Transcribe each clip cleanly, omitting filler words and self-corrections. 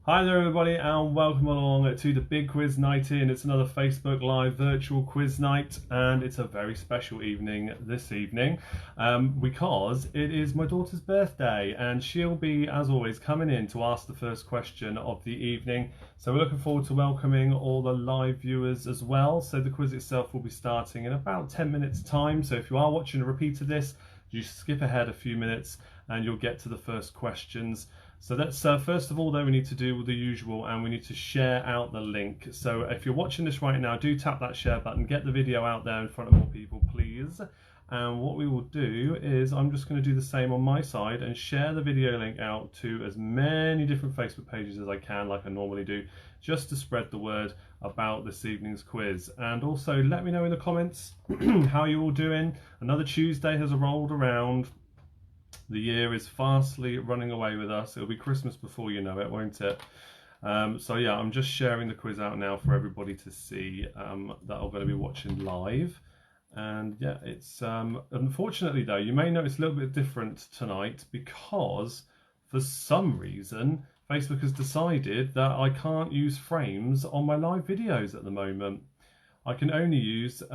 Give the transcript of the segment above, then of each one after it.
Hi there everybody and welcome along to the big quiz night in. It's another Facebook Live virtual quiz night and it's a very special evening this evening because it is my daughter's birthday and she'll be, as always, coming in to ask the first question of the evening. So we're looking forward to welcoming all the live viewers as well. So the quiz itself will be starting in about 10 minutes time. So if you are watching a repeat of this, you skip ahead a few minutes and you'll get to the first questions. So that's first of all though, we need to do the usual and we need to share out the link. So if you're watching this right now, do tap that share button, get the video out there in front of more people, please. And what we will do is I'm just going to do the same on my side and share the video link out to as many different Facebook pages as I can, like I normally do, just to spread the word about this evening's quiz. And also let me know in the comments how you're all doing. Another Tuesday has rolled around. The year is fastly running away with us. It'll be Christmas before you know it, won't it? So yeah, I'm just sharing the quiz out now for everybody to see that are going to be watching live. And yeah, it's unfortunately though, you may notice a little bit different tonight because for some reason Facebook has decided that I can't use frames on my live videos at the moment. I can only use the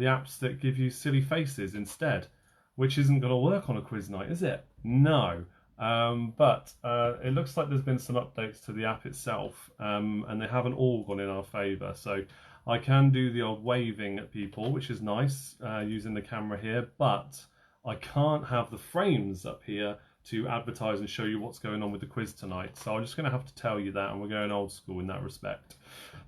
apps that give you silly faces instead, which isn't going to work on a quiz night, is it? No. But it looks like there's been some updates to the app itself, and they haven't all gone in our favour. So I can do the old waving at people, which is nice, using the camera here, but I can't have the frames up here to advertise and show you what's going on with the quiz tonight. So I'm just going to have to tell you that, and we're going old school in that respect.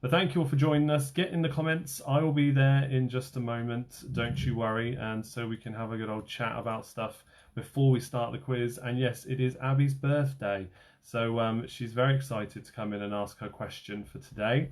But thank you all for joining us. Get in the comments. I will be there in just a moment. Don't you worry. And so we can have a good old chat about stuff before we start the quiz. And yes, it is Abby's birthday. So she's very excited to come in and ask her question for today.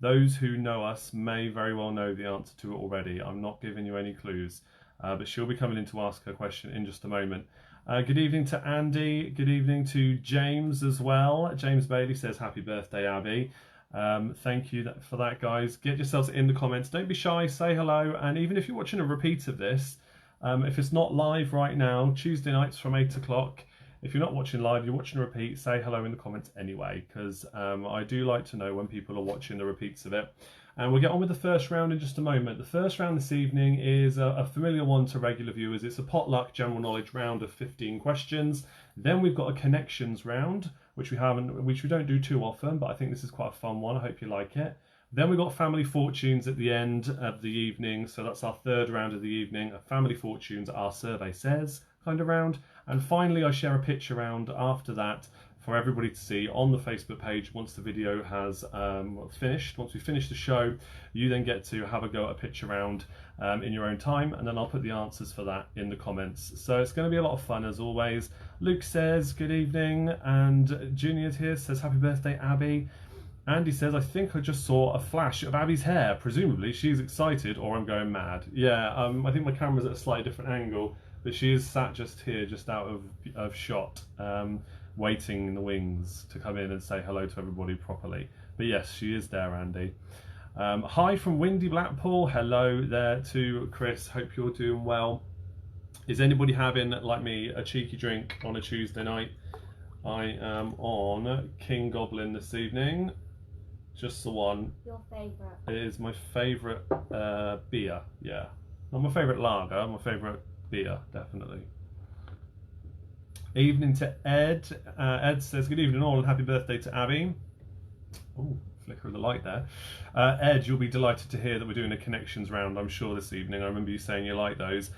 Those who know us may very well know the answer to it already. I'm not giving you any clues, but she'll be coming in to ask her question in just a moment. Good evening to Andy. Good evening to James as well. James Bailey says, happy birthday, Abby. Thank you for that, guys. Get yourselves in the comments. Don't be shy. Say hello. And even if you're watching a repeat of this, if it's not live right now, Tuesday nights from 8 o'clock, if you're not watching live, you're watching a repeat, say hello in the comments anyway, because I do like to know when people are watching the repeats of it. And we'll get on with the first round in just a moment. The first round this evening is a familiar one to regular viewers. It's a potluck general knowledge round of 15 questions. Then we've got a connections round, which we don't do too often, but I think this is quite a fun one. I hope you like it. Then we've got family fortunes at the end of the evening. So that's our third round of the evening. A family fortunes, our survey says kind of round. And finally, I share a picture round after that for everybody to see on the Facebook page once the video has finished. Once we finish the show, you then get to have a go at a picture round in your own time, and then I'll put the answers for that in the comments. So it's going to be a lot of fun as always. Luke says good evening, and Junior here says happy birthday, Abby. Andy says, I think I just saw a flash of Abby's hair. Presumably she's excited or I'm going mad. Yeah, I think my camera's at a slightly different angle, but she is sat just here, just out of shot, waiting in the wings to come in and say hello to everybody properly. But yes, she is there, Andy. Hi from windy Blackpool. Hello there to Chris. Hope you're doing well. Is anybody having, like me, a cheeky drink on a Tuesday night? I am on King Goblin this evening. Just the one. Your favourite? It is my favourite beer, yeah. Not my favourite lager, my favourite beer, definitely. Evening to Ed. Ed says, good evening all and happy birthday to Abby. Oh, flicker of the light there. Ed, you'll be delighted to hear that we're doing a connections round, I'm sure, this evening. I remember you saying you like those.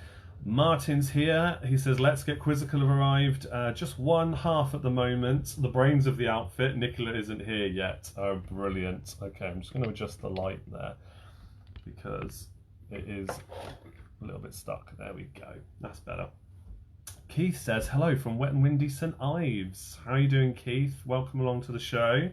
Martin's here. He says, let's get quizzical have arrived. Just one half at the moment. The brains of the outfit. Nicola isn't here yet. Oh, brilliant. Okay, I'm just going to adjust the light there because it is a little bit stuck. There we go. That's better. Keith says, hello from wet and windy St Ives. How are you doing, Keith? Welcome along to the show.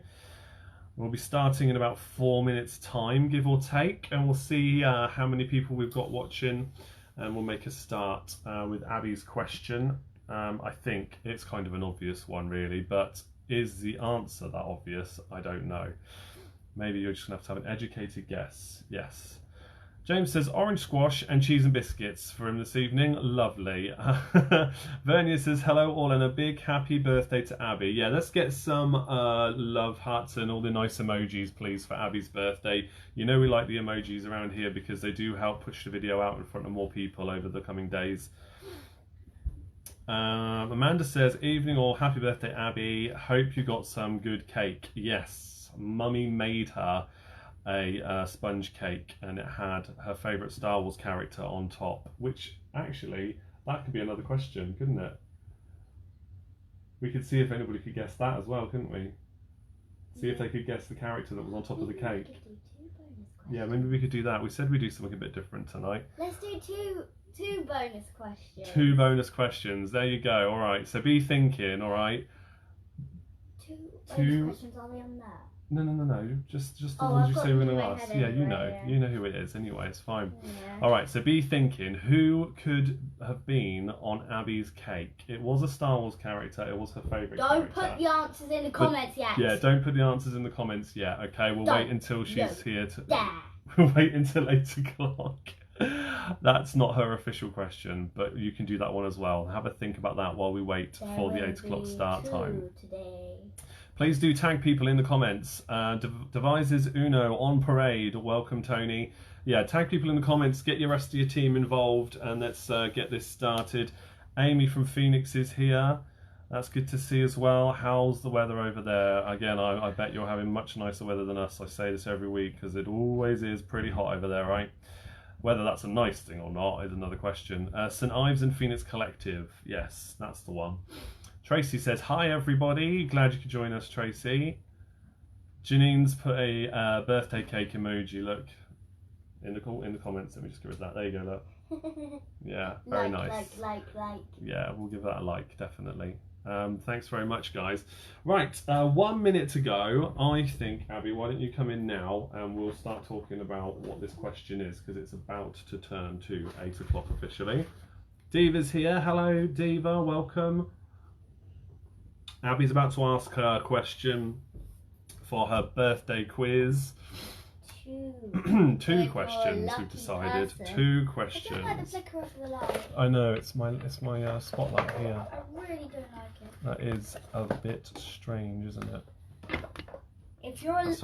We'll be starting in about 4 minutes time, give or take, and we'll see how many people we've got watching, and we'll make a start with Abby's question. I think it's kind of an obvious one really, but is the answer that obvious? I don't know. Maybe you're just gonna have to have an educated guess. Yes. James says orange squash and cheese and biscuits for him this evening. Lovely. Vernia says hello all and a big happy birthday to Abby. Yeah, let's get some love hearts and all the nice emojis, please, for Abby's birthday. You know we like the emojis around here because they do help push the video out in front of more people over the coming days. Amanda says evening all, happy birthday Abby. Hope you got some good cake. Yes, Mummy made her a sponge cake and it had her favourite Star Wars character on top, which actually that could be another question, couldn't it? We could see if anybody could guess that as well, couldn't we? See if they could guess the character that was on top of the cake. Yeah, maybe we could do that. We said we'd do something a bit different tonight. Let's do two bonus questions. 2 bonus questions. There you go. All right. So be thinking. All right. Two bonus questions. Are they on there? No. Just the ones you say we're going to ask. Yeah, you know who it is. Anyway, it's fine. Yeah. All right. So be thinking. Who could have been on Abby's cake? It was a Star Wars character. It was her favourite. Don't put the answers in the comments yet. Yeah, don't put the answers in the comments yet. Okay, we'll wait until she's here to. Yeah. We'll wait until 8 o'clock. That's not her official question, but you can do that one as well. Have a think about that while we wait for the 8 o'clock start time. Today. Please do tag people in the comments. Devises Uno on parade. Welcome, Tony. Yeah, tag people in the comments. Get your rest of your team involved, and let's get this started. Amy from Phoenix is here. That's good to see as well. How's the weather over there? Again, I bet you're having much nicer weather than us. I say this every week because it always is pretty hot over there, right? Whether that's a nice thing or not is another question. St. Ives and Phoenix Collective. Yes, that's the one. Tracy says, hi everybody. Glad you could join us, Tracy. Janine's put a birthday cake emoji. Look, in the comments. Let me just give it that. There you go, look. Yeah, very nice. Like. Yeah, we'll give that a like, definitely. Thanks very much, guys. Right, 1 minute to go. I think, Abby, why don't you come in now and we'll start talking about what this question is, because it's about to turn to 8 o'clock officially. Diva's here. Hello, Diva. Welcome. Abby's about to ask her question for her birthday quiz. Two questions, we've decided. Person. 2 questions. I don't like the flicker of the light. I know, it's my spotlight here. I really don't like it. That is a bit strange, isn't it? If you're a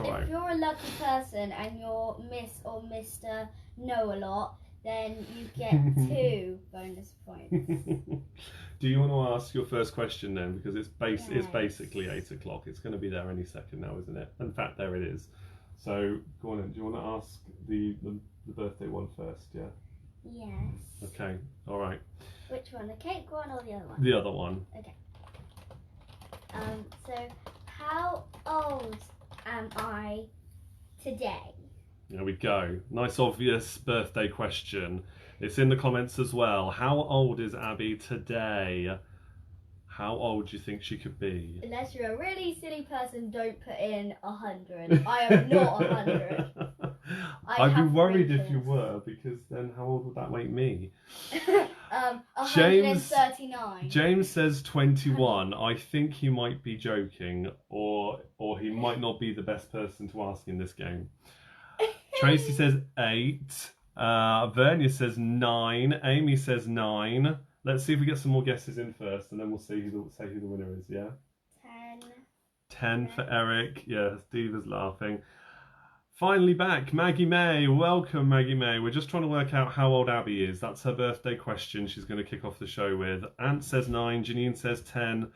lucky person and you're Miss or Mr. Know a lot, then you get 2 bonus points. Do you want to ask your first question then? Because it's basically 8 o'clock. It's going to be there any second now, isn't it? In fact, there it is. So go on then. Do you want to ask the birthday one first? Yeah. Yes. Okay. All right. Which one? The cake one or the other one? The other one. Okay. So how old am I today? There we go. Nice obvious birthday question. It's in the comments as well. How old is Abby today? How old do you think she could be? Unless you're a really silly person, don't put in 100. I am not 100. I'd be worried if you were, because then how old would that make me? 139. James says 21. I think he might be joking, or he might not be the best person to ask in this game. Tracy says 8. Vernia says 9. Amy says 9. Let's see if we get some more guesses in first, and then we'll see who the winner is, yeah? 10 for Eric. Yes, Diva's laughing. Finally back, Maggie May. Welcome, Maggie May. We're just trying to work out how old Abby is. That's her birthday question she's going to kick off the show with. Ant says 9. Janine says 10.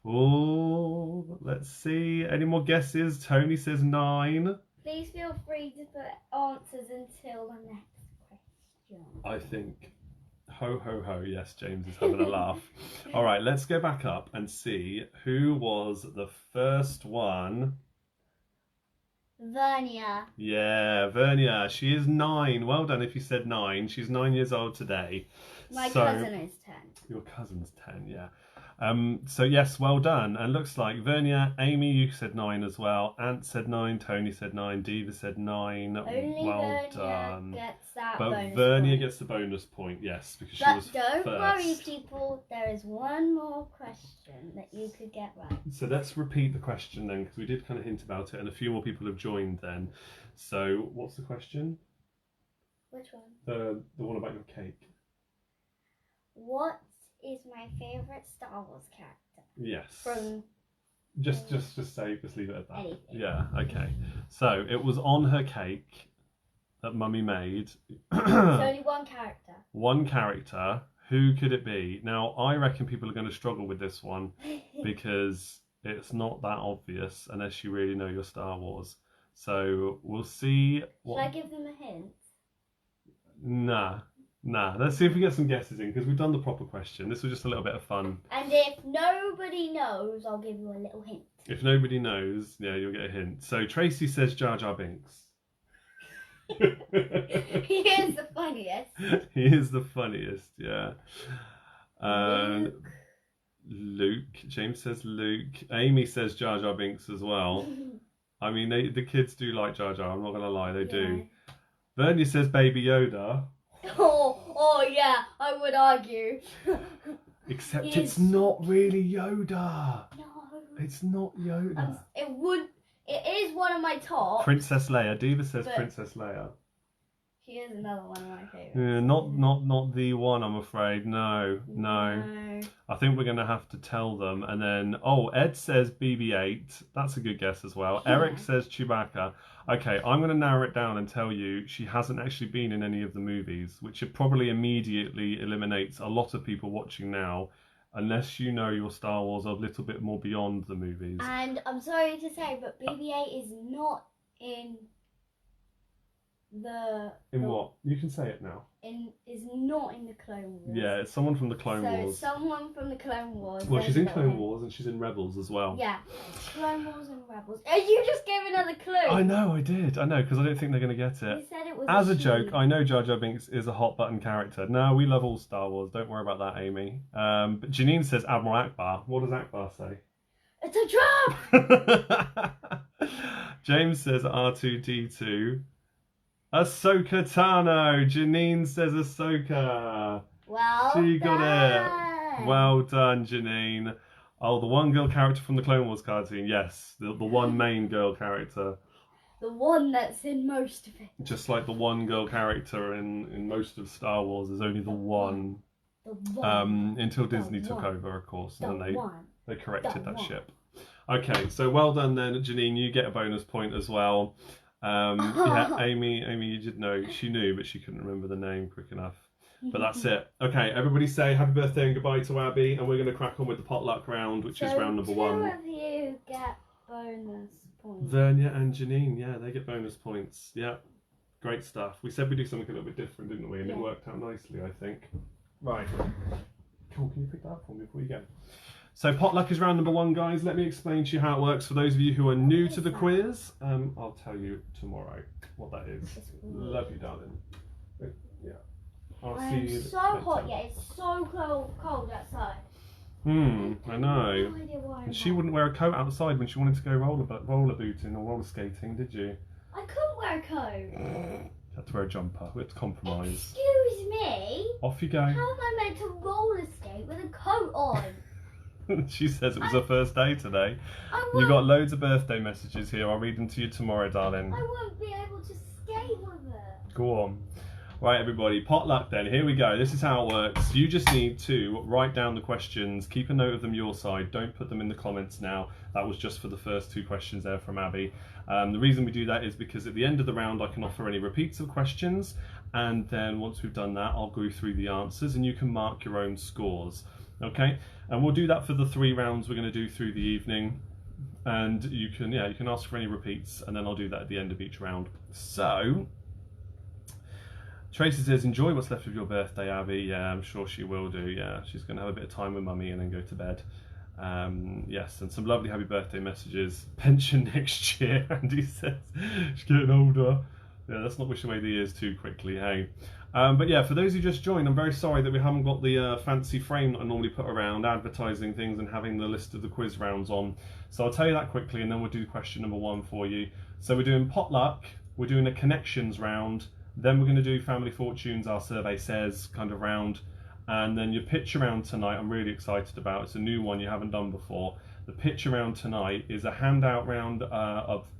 Oh, let's see. Any more guesses? Tony says 9. Please feel free to put answers until the next question. I think... Ho, ho, ho. Yes, James is having a laugh. All right, let's go back up and see who was the first one. Vernia. Yeah, Vernia. She is 9. Well done if you said 9. She's 9 years old today. My cousin is 10. Your cousin's 10, yeah. So yes, well done. And looks like Vernia, Amy, you said 9 as well. Ant said 9. Tony said 9. Diva said 9. Only well Vernia done. Gets that but bonus Vernia point. Gets the bonus point, yes, because she but was don't first. worry, people. There is one more question that you could get right. So let's repeat the question then, because we did kind of hint about it, and a few more people have joined then. So what's the question? Which one? The one about your cake. What is my favourite Star Wars character? Yes. From... Just leave it at that. Anything. Yeah, okay. So, it was on her cake that Mummy made. It's only one character. One character. Who could it be? Now, I reckon people are going to struggle with this one because it's not that obvious unless you really know your Star Wars. So, we'll see. Should I give them a hint? Nah. Let's see if we get some guesses in because we've done the proper question. This was just a little bit of fun. And if nobody knows, I'll give you a little hint. If nobody knows, yeah, you'll get a hint. So Tracy says Jar Jar Binks. He is the funniest. He is the funniest, yeah. Luke. James says Luke. Amy says Jar Jar Binks as well. I mean, the kids do like Jar Jar. I'm not going to lie, they do. Vernia says Baby Yoda. Oh yeah, I would argue. Except it's not really Yoda. No. It's not Yoda. It is one of my top. Princess Leia. Diva says Princess Leia. She is another one of my favourites. Yeah, not the one, I'm afraid. No. I think we're going to have to tell them. And then, Ed says BB-8. That's a good guess as well. Yeah. Eric says Chewbacca. Okay, I'm going to narrow it down and tell you she hasn't actually been in any of the movies, which probably immediately eliminates a lot of people watching now, unless you know your Star Wars a little bit more beyond the movies. And I'm sorry to say, but BB-8 is not in what? You can say it now. Is not in the Clone Wars. Yeah, it's someone from the Clone Wars. So someone from the Clone Wars. Well, she's in Clone Wars and she's in Rebels as well. Yeah, Clone Wars and Rebels. You just gave another clue. I know, because I don't think they're going to get it. You said it was as a joke, I know Jar Jar Binks is a hot button character. No, we love all Star Wars. Don't worry about that, Amy. But Janine says Admiral Akbar. What does Akbar say? It's a trap! James says R2D2. Ahsoka Tano. Janine says Ahsoka. Well she got done. It. Well done, Janine. Oh, the one girl character from the Clone Wars cartoon. Yes, the one main girl character. The one that's in most of it. Just like the one girl character in most of Star Wars, there's only the one. The one. Until Disney took over, of course, and then they corrected that one. ship. Okay, so well done then, Janine. You get a bonus point as well. Yeah, Amy, you did know. She knew, but she couldn't remember the name quick enough. But that's it. Okay, everybody say happy birthday and goodbye to Abby, and we're going to crack on with the potluck round, which is round number 1. 2 of you get bonus points. Vernia and Janine, yeah, they get bonus points. Yeah, great stuff. We said we'd do something a little bit different, didn't we? And it worked out nicely, I think. Right. Cool, can you pick that up for me before you go? So potluck is round number 1, guys. Let me explain to you how it works for those of you who are new to the quiz. I'll tell you tomorrow what that is. Love you, darling. Yeah. I'll see you. It's so hot, yeah. It's so cold outside. I know. No idea why. And she wouldn't wear a coat outside when she wanted to go roller booting or roller skating, did you? I couldn't wear a coat. You had to wear a jumper. We had to compromise. Excuse me. Off you go. How am I meant to roller skate with a coat on? She says it was her first day today. You got loads of birthday messages here. I'll read them to you tomorrow, darling. I won't be able to skate with it. Go on. Right, everybody, potluck then. Here we go. This is how it works. You just need to write down the questions. Keep a note of them your side. Don't put them in the comments now. That was just for the first 2 questions there from Abby. The reason we do that is because at the end of the round I can offer any repeats of questions, and then once we've done that I'll go through the answers and you can mark your own scores. Okay, and we'll do that for the 3 rounds we're going to do through the evening, and you can ask for any repeats, and then I'll do that at the end of each round. So Tracy says, enjoy what's left of your birthday, Abby. Yeah, I'm sure she will do. Yeah, she's going to have a bit of time with Mummy and then go to bed. Yes, and some lovely happy birthday messages. Pension next year, Andy says. She's getting older. Yeah, let's not wish away the years too quickly, hey. But yeah, for those who just joined, I'm very sorry that we haven't got the fancy frame that I normally put around advertising things and having the list of the quiz rounds on. So I'll tell you that quickly, and then we'll do question number 1 for you. So we're doing potluck, we're doing a connections round, then we're going to do family fortunes, our survey says, kind of round, and then your pitch round tonight I'm really excited about. It's a new one you haven't done before. The pitch round tonight is a handout round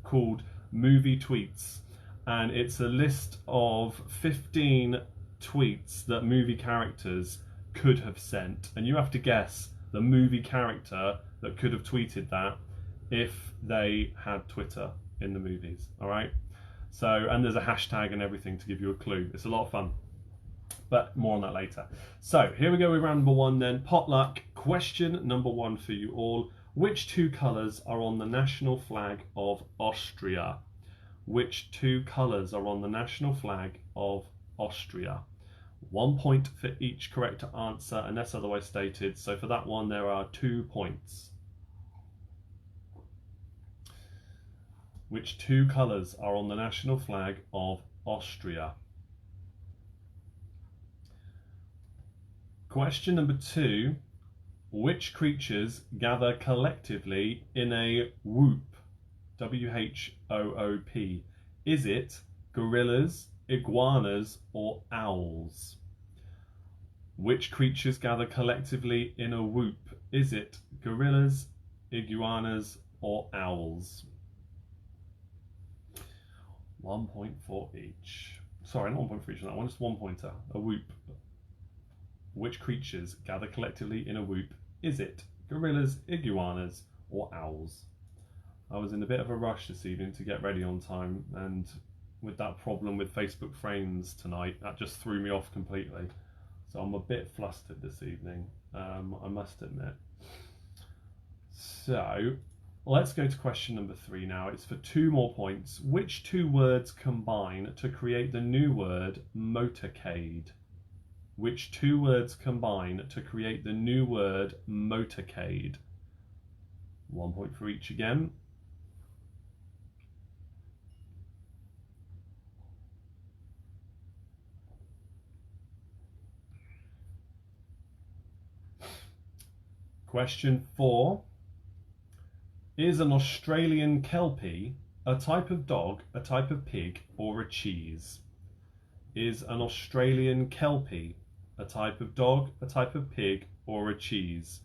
called Movie Tweets. and it's a list of 15 tweets that movie characters could have sent, and you have to guess the movie character that could have tweeted that if they had Twitter in the movies. All right, so, and there's a hashtag and everything to give you a clue. It's a lot of fun, but more on that later. So here we go with round number one then. Potluck. Question number one for you all. Which two colours are on the national flag of Austria? Which two colours are on the national flag of Austria? 1 point for each correct answer unless otherwise stated. So for that one there are 2 points. Which two colours are on the national flag of Austria? Question number two. Which creatures gather collectively in a whoop? W-H-O-O-P. Is it gorillas, iguanas, or owls? Which creatures gather collectively in a whoop? Is it gorillas, iguanas, or owls? 1 point for each. Sorry, not 1 point for each on that one, just 1 pointer. A whoop. Which creatures gather collectively in a whoop? Is it gorillas, iguanas, or owls? I was in a bit of a rush this evening to get ready on time, and with that problem with Facebook frames tonight, that just threw me off completely. So I'm a bit flustered this evening, I must admit. So let's go to question number three now. It's for 2 more points. Which two words combine to create the new word motorcade? Which two words combine to create the new word motorcade? 1 point for each again. Question 4. Is an Australian Kelpie a type of dog, a type of pig, or a cheese? Is an Australian Kelpie a type of dog, a type of pig, or a cheese?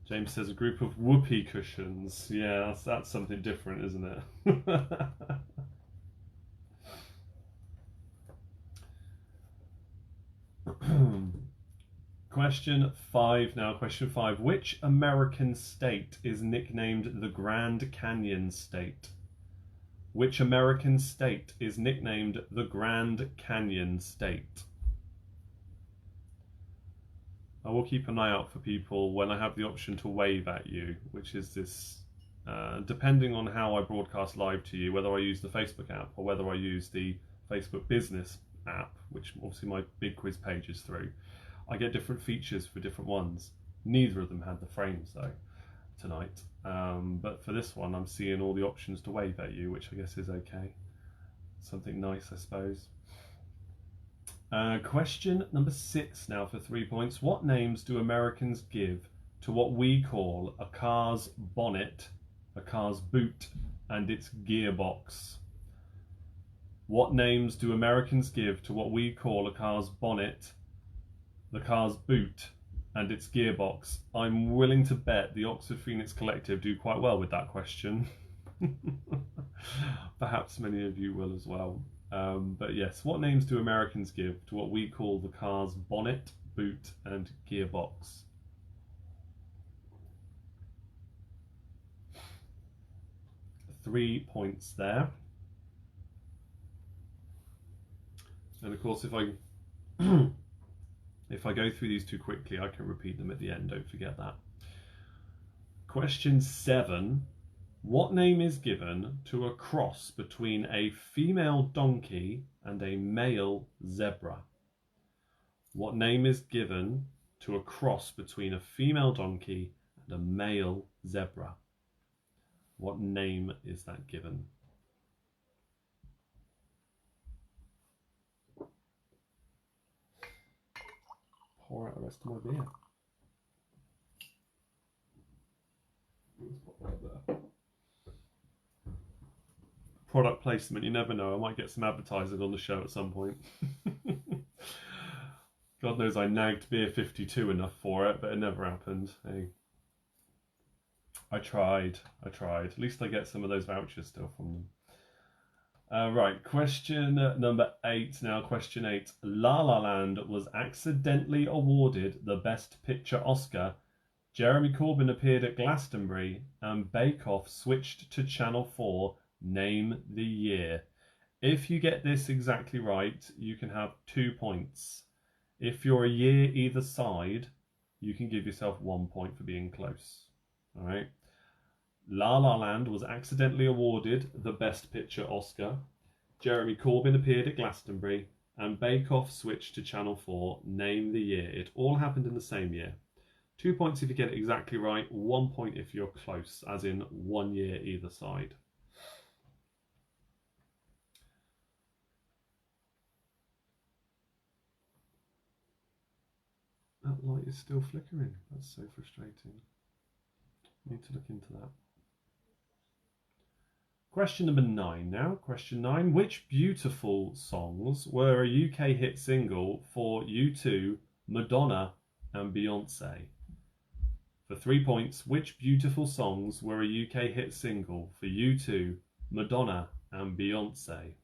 James says a group of whoopee cushions. Yeah, that's something different, isn't it? Question 5 now. Question 5. Which American state is nicknamed the Grand Canyon State? Which American state is nicknamed the Grand Canyon State? I will keep an eye out for people when I have the option to wave at you, which is this, depending on how I broadcast live to you, whether I use the Facebook app or whether I use the Facebook Business app, which obviously my big quiz page is through. I get different features for different ones. Neither of them had the frames though tonight, but for this one I'm seeing all the options to wave at you, which I guess is okay. Something nice, I suppose. Question number 6 now for 3 points. What names do Americans give to what we call a car's bonnet, a car's boot, and its gearbox? What names do Americans give to what we call a car's bonnet, the car's boot, and its gearbox? I'm willing to bet the Oxford Phoenix Collective do quite well with that question. Perhaps many of you will as well. But yes, what names do Americans give to what we call the car's bonnet, boot, and gearbox? Three points there. And of course, if I if I go through these too quickly, I can repeat them at the end. Don't forget that. Question 7. What name is given to a cross between a female donkey and a male zebra? What name is given to a cross between a female donkey and a male zebra? What name is that given? Pour out the rest of my beer. Let's pop that there. Product placement, you never know. I might get some advertising on the show at some point. God knows I nagged Beer52 enough for it, but it never happened. Hey, I tried. At least I get some of those vouchers still from Right, question number 8 now. Question 8. La La Land was accidentally awarded the Best Picture Oscar. Jeremy Corbyn appeared at Glastonbury and Bake Off switched to Channel 4. Name the year. If you get this exactly right, you can have 2 points. If you're a year either side, you can give yourself 1 point for being close. All right. La La Land was accidentally awarded the Best Picture Oscar. Jeremy Corbyn appeared at Glastonbury and Bake Off switched to Channel 4. Name the year. It all happened in the same year. 2 points if you get it exactly right, 1 point if you're close, as in 1 year either side. That light is still flickering. That's so frustrating. Need to look into that. Question number 9 now. Question 9. Which beautiful songs were a UK hit single for U2, Madonna and Beyonce? For 3 points, which beautiful songs were a UK hit single for U2, Madonna and Beyonce?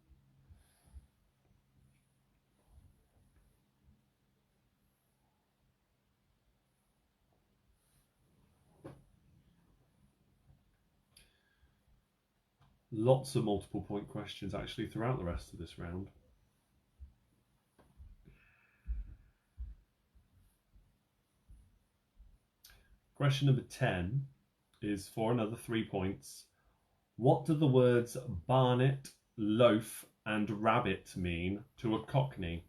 Lots of multiple point questions actually throughout the rest of this round. Question number 10 is for another 3 points. What do the words barnet, loaf and rabbit mean to a Cockney?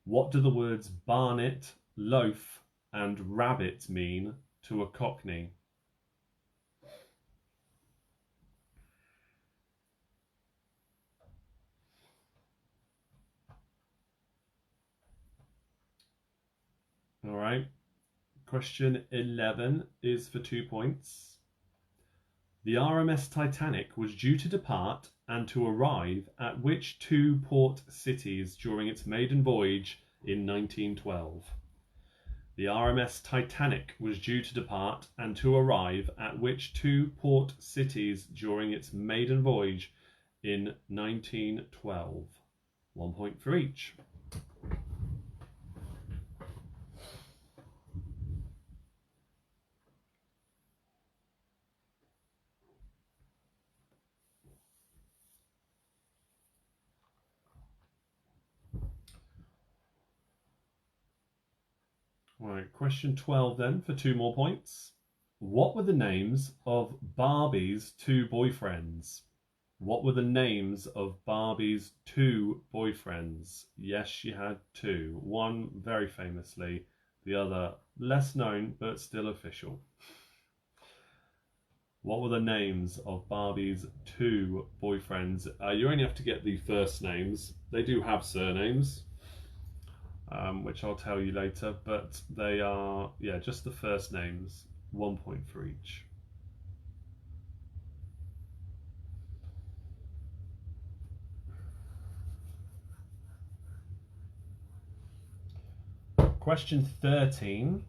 What do the words barnet, loaf and rabbit mean to a Cockney? All right. Question 11 is for 2 points. The RMS Titanic was due to depart and to arrive at which 2 port cities during its maiden voyage in 1912? The RMS Titanic was due to depart and to arrive at which 2 port cities during its maiden voyage in 1912? 1 point for each. Right, question 12 then for 2 more points. What were the names of Barbie's 2 boyfriends? What were the names of Barbie's 2 boyfriends? Yes, she had 2. One very famously, the other less known but still official. What were the names of Barbie's 2 boyfriends? You only have to get the first names. They do have surnames. Which I'll tell you later, but they are, yeah, just the first names. 1 point for each. Question 13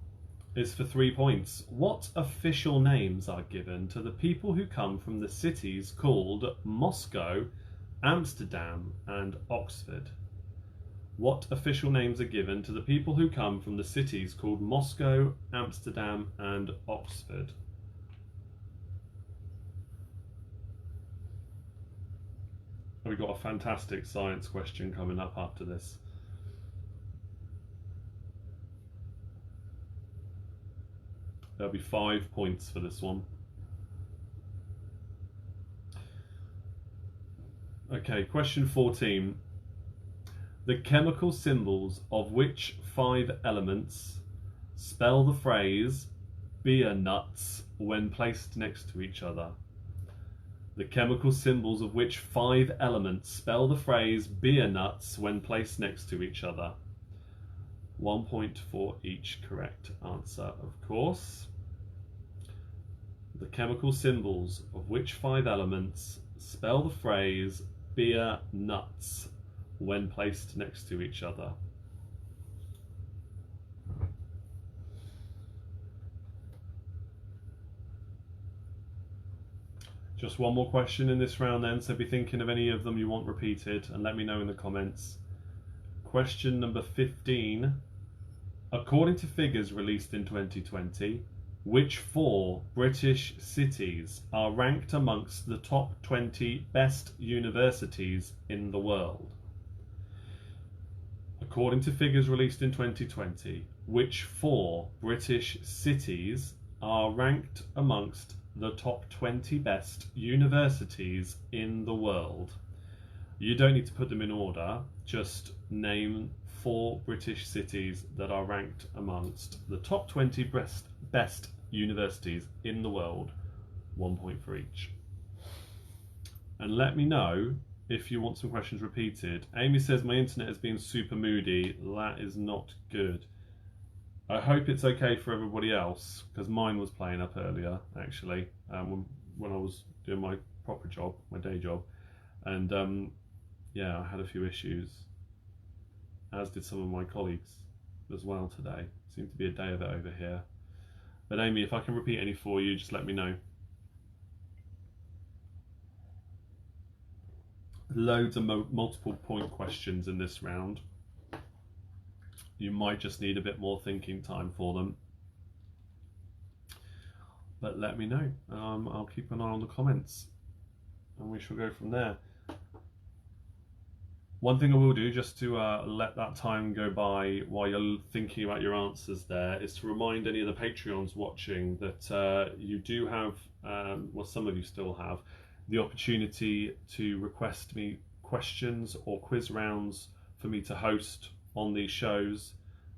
is for 3 points. What official names are given to the people who come from the cities called Moscow, Amsterdam and Oxford? What official names are given to the people who come from the cities called Moscow, Amsterdam and Oxford? We've got a fantastic science question coming up after this. There'll be 5 points for this one. Okay, question 14. The chemical symbols of which 5 elements spell the phrase beer nuts when placed next to each other? The chemical symbols of which 5 elements spell the phrase beer nuts when placed next to each other? 1 point for each correct answer, of course. The chemical symbols of which 5 elements spell the phrase beer nuts when placed next to each other? Just one more question in this round then, so be thinking of any of them you want repeated and let me know in the comments. Question number 15. According to figures released in 2020, which 4 British cities are ranked amongst the top 20 best universities in the world? According to figures released in 2020, which 4 British cities are ranked amongst the top 20 best universities in the world? You don't need to put them in order, just name 4 British cities that are ranked amongst the top 20 best universities in the world. 1 point for each. And let me know if you want some questions repeated. Amy says my internet has been super moody. That is not good. I hope it's okay for everybody else, because mine was playing up earlier, actually, when I was doing my proper job, my day job. And yeah, I had a few issues, as did some of my colleagues as well today. Seemed to be a day of it over here. But Amy, if I can repeat any for you, just let me know. Loads of multiple point questions in this round. You might just need a bit more thinking time for them. But let me know. I'll keep an eye on the comments and we shall go from there. One thing I will do, just to let that time go by while you're thinking about your answers there, is to remind any of the Patreons watching that you do have, well, some of you still have, the opportunity to request me questions or quiz rounds for me to host on these shows,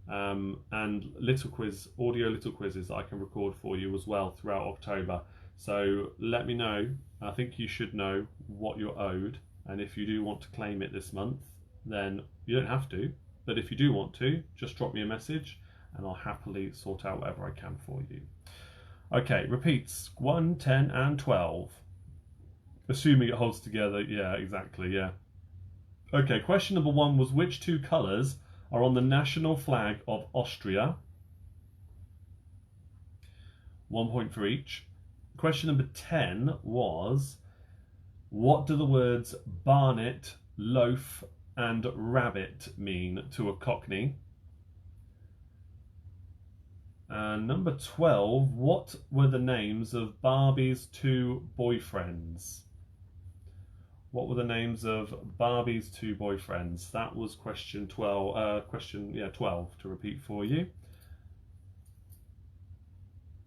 and audio little quizzes that I can record for you as well throughout October. So let me know. I think you should know what you're owed, and if you do want to claim it this month, then you don't have to, but if you do want to, just drop me a message and I'll happily sort out whatever I can for you. Okay, repeats 1, 10 and 12. Assuming it holds together. Yeah, exactly, yeah. Okay, question number 1 was, which 2 colours are on the national flag of Austria? 1 point for each. Question number 10 was, what do the words barnet, loaf and rabbit mean to a Cockney? And number 12, what were the names of Barbie's 2 boyfriends? What were the names of Barbie's 2 boyfriends? That was question 12. 12 to repeat for you.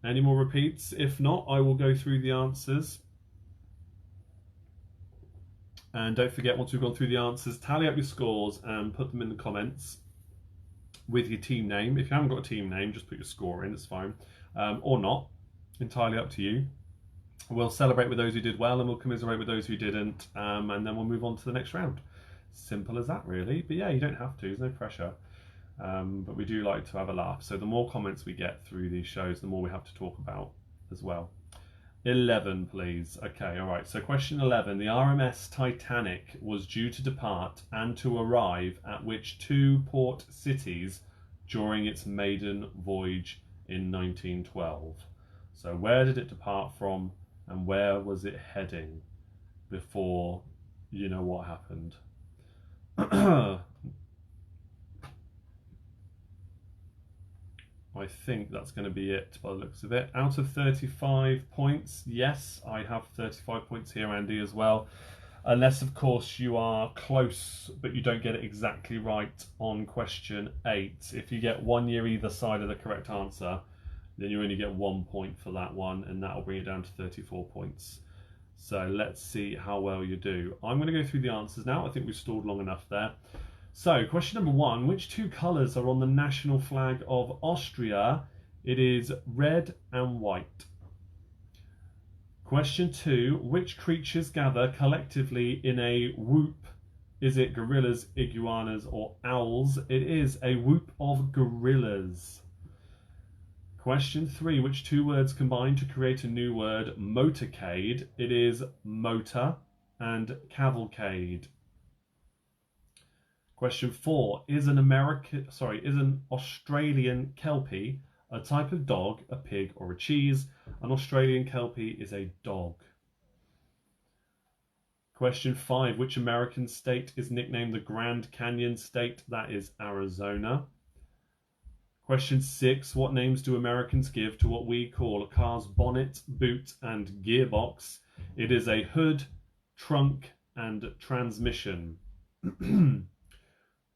Any more repeats? If not, I will go through the answers. And don't forget, once we've gone through the answers, tally up your scores and put them in the comments with your team name. If you haven't got a team name, just put your score in, it's fine. Or not, entirely up to you. We'll celebrate with those who did well and we'll commiserate with those who didn't, and then we'll move on to the next round. Simple as that, really. But yeah, you don't have to, there's no pressure. But we do like to have a laugh. So the more comments we get through these shows, the more we have to talk about as well. 11, please. Okay, all right. So question 11. The RMS Titanic was due to depart and to arrive at which 2 port cities during its maiden voyage in 1912? So where did it depart from and where was it heading before you know what happened? I think that's going to be it by the looks of it. Out of 35 points, yes, I have 35 points here, Andy, as well. Unless, of course, you are close, but you don't get it exactly right on question 8. If you get 1 year either side of the correct answer, then you only get 1 point for that one, and that'll bring it down to 34 points. So let's see how well you do. I'm going to go through the answers now. I think we've stalled long enough there. So, question number 1, which 2 colours are on the national flag of Austria? It is red and white. Question 2, which creatures gather collectively in a whoop? Is it gorillas, iguanas or owls? It is a whoop of gorillas. Question 3, which 2 words combine to create a new word, motorcade? It is motor and cavalcade. Question 4, is an Australian Kelpie a type of dog, a pig or a cheese? An Australian Kelpie is a dog. Question 5. Which American state is nicknamed the Grand Canyon State? That is Arizona. Question 6. What names do Americans give to what we call a car's bonnet, boot, and gearbox? It is a hood, trunk, and transmission.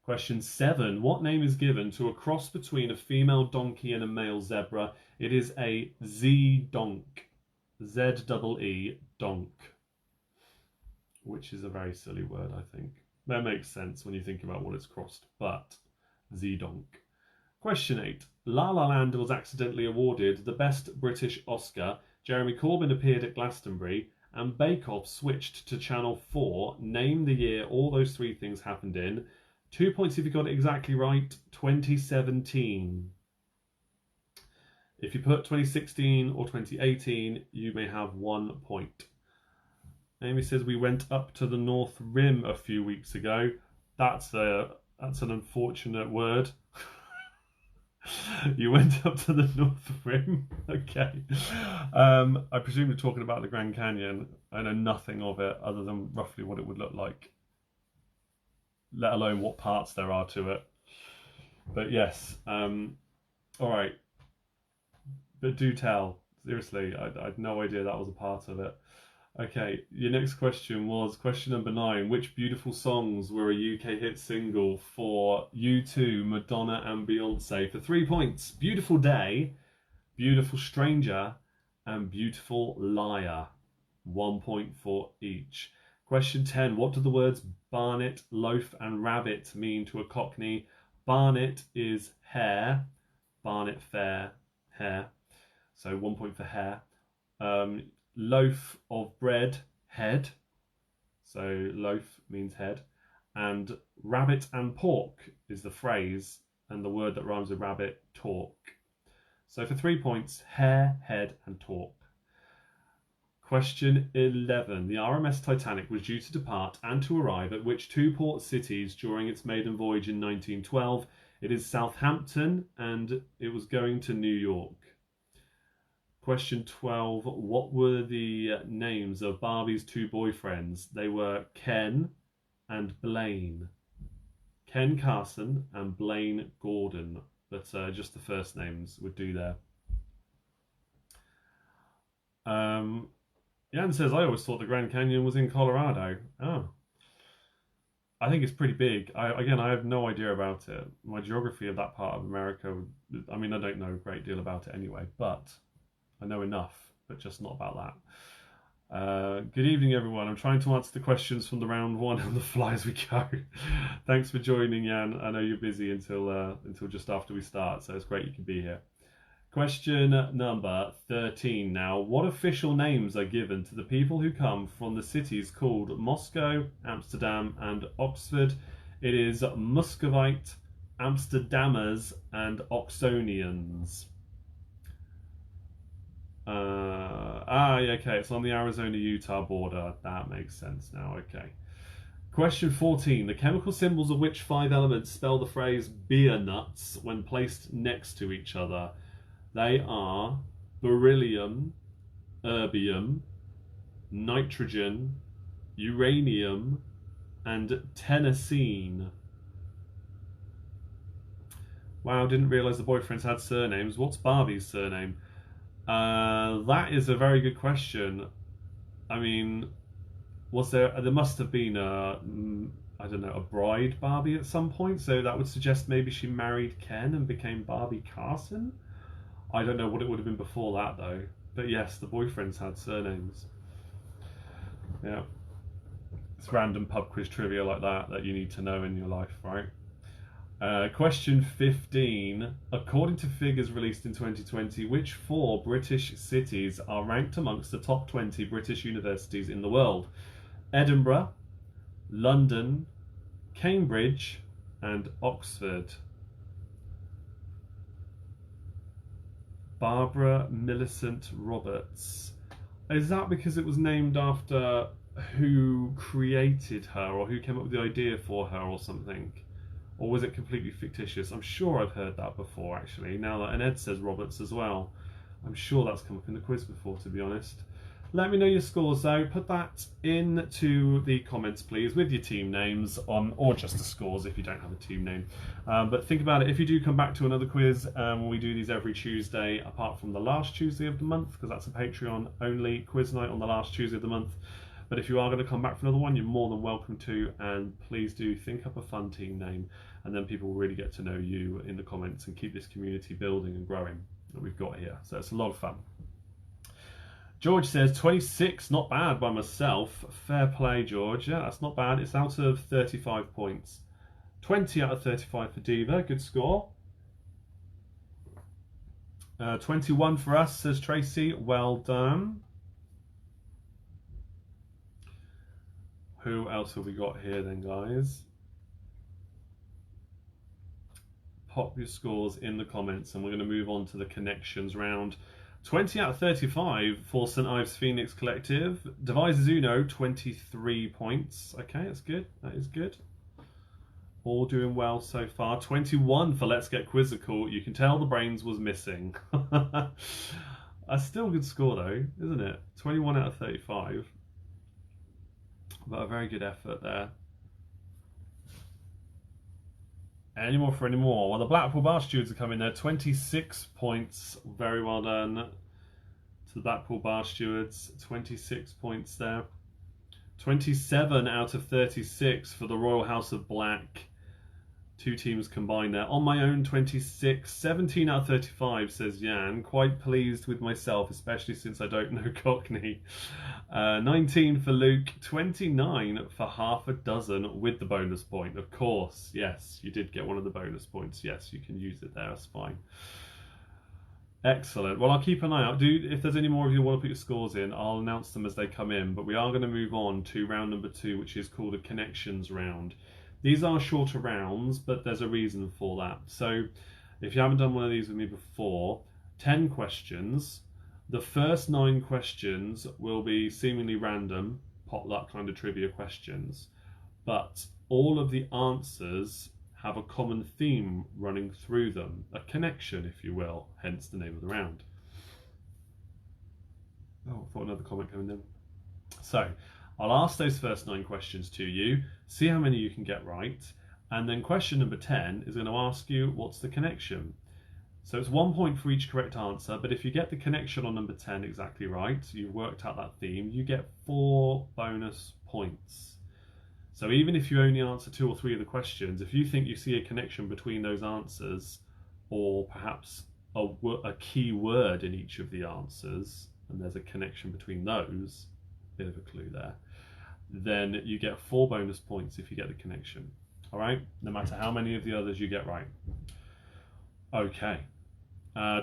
Question 7. What name is given to a cross between a female donkey and a male zebra? It is a Z-donk. Z-double-E, donk. Which is a very silly word, I think. That makes sense when you think about what it's crossed, but Z-donk. Question 8. La La Land was accidentally awarded the Best British Oscar. Jeremy Corbyn appeared at Glastonbury, and Bake Off switched to Channel 4. Name the year all those three things happened in. 2 points if you got it exactly right. 2017. If you put 2016 or 2018, you may have 1 point. Amy says we went up to the North Rim a few weeks ago. That's an unfortunate word. You went up to the North Rim. Okay. I presume you're talking about the Grand Canyon. I know nothing of it other than roughly what it would look like, let alone what parts there are to it. But yes. All right. But do tell. Seriously, I had no idea that was a part of it. Okay, your next question was question number 9. Which beautiful songs were a UK hit single for U2, Madonna and Beyonce? For 3 points, Beautiful Day, Beautiful Stranger, and Beautiful Liar. 1 point for each. Question 10. What do the words barnet, loaf, and rabbit mean to a Cockney? Barnet is hair, barnet fair, hair. So 1 point for hair. Loaf of bread, head. So loaf means head. And rabbit and pork is the phrase, and the word that rhymes with rabbit, talk. So for 3 points, hair, head, and talk. Question 11. The RMS Titanic was due to depart and to arrive at which two port cities during its maiden voyage in 1912? It is Southampton, and it was going to New York. Question 12. What were the names of Barbie's two boyfriends? They were Ken and Blaine. Ken Carson and Blaine Gordon. But just the first names would do there. Jan says, I always thought the Grand Canyon was in Colorado. Oh. I think it's pretty big. I have no idea about it. My geography of that part of America, I mean, I don't know a great deal about it anyway, but I know enough, but just not about that. Good evening, everyone. I'm trying to answer the questions from the round one on the fly as we go. Thanks for joining, Jan. I know you're busy until just after we start, so it's great you can be here. Question number 13 now. What official names are given to the people who come from the cities called Moscow, Amsterdam, and Oxford? It is Muscovite, Amsterdammers, and Oxonians. Okay, it's on the Arizona-Utah border. That makes sense now, okay. Question 14. The chemical symbols of which 5 elements spell the phrase beer nuts when placed next to each other? They are beryllium, erbium, nitrogen, uranium, and tennessine. Wow, didn't realise the boyfriends had surnames. What's Barbie's surname? That is a very good question. I mean, there must have been a bride Barbie at some point, so that would suggest maybe she married Ken and became Barbie Carson? I don't know what it would have been before that, though. But yes, the boyfriends had surnames. Yeah. It's random pub quiz trivia like that you need to know in your life, right? Question 15. According to figures released in 2020, which 4 British cities are ranked amongst the top 20 British universities in the world? Edinburgh, London, Cambridge, and Oxford. Barbara Millicent Roberts. Is that because it was named after who created her or who came up with the idea for her or something? Or was it completely fictitious? I'm sure I've heard that before, actually. Now that, and Ed says Roberts as well. I'm sure that's come up in the quiz before, to be honest. Let me know your scores though. Put that into the comments, please, with your team names on, or just the scores if you don't have a team name. But think about it. If you do come back to another quiz, we do these every Tuesday, apart from the last Tuesday of the month, because that's a Patreon only quiz night on the last Tuesday of the month. But if you are going to come back for another one, you're more than welcome to, and please do think up a fun team name, and then people will really get to know you in the comments and keep this community building and growing that we've got here. So it's a lot of fun. George says 26, not bad by myself. Fair play, George. Yeah, that's not bad. It's out of 35 points. 20 out of 35 for Diva. Good score. 21 for us, says Tracy. Well done. Who else have we got here then, guys? Pop your scores in the comments and we're going to move on to the connections round. 20 out of 35 for St Ives Phoenix Collective. Devises Uno, 23 points. Okay, that's good. That is good. All doing well so far. 21 for Let's Get Quizzical. You can tell the brains was missing. That's still a good score though, isn't it? 21 out of 35. But a very good effort there. Any more for any more? Well, the Blackpool Bar Stewards are coming there. 26 points. Very well done to the Blackpool Bar Stewards. 26 points there. 27 out of 36 for the Royal House of Black. Two teams combined there. On my own, 26. 17 out of 35, says Jan. Quite pleased with myself, especially since I don't know Cockney. 19 for Luke. 29 for half a dozen with the bonus point. Of course, yes, you did get one of the bonus points. Yes, you can use it there. That's fine. Excellent. Well, I'll keep an eye out. If there's any more of you who want to put your scores in, I'll announce them as they come in. But we are going to move on to round number 2, which is called a connections round. These are shorter rounds, but there's a reason for that. So if you haven't done one of these with me before, 10 questions. The first 9 questions will be seemingly random, potluck kind of trivia questions, but all of the answers have a common theme running through them, a connection, if you will, hence the name of the round. Oh, I thought another comment coming in. So I'll ask those first 9 questions to you, see how many you can get right, and then question number 10 is going to ask you what's the connection. So it's 1 point for each correct answer, but if you get the connection on number 10 exactly right, you've worked out that theme, you get 4 bonus points. So even if you only answer 2 or 3 of the questions, if you think you see a connection between those answers, or perhaps a key word in each of the answers, and there's a connection between those, bit of a clue there, then you get 4 bonus points if you get the connection. All right, no matter how many of the others you get right. Okay.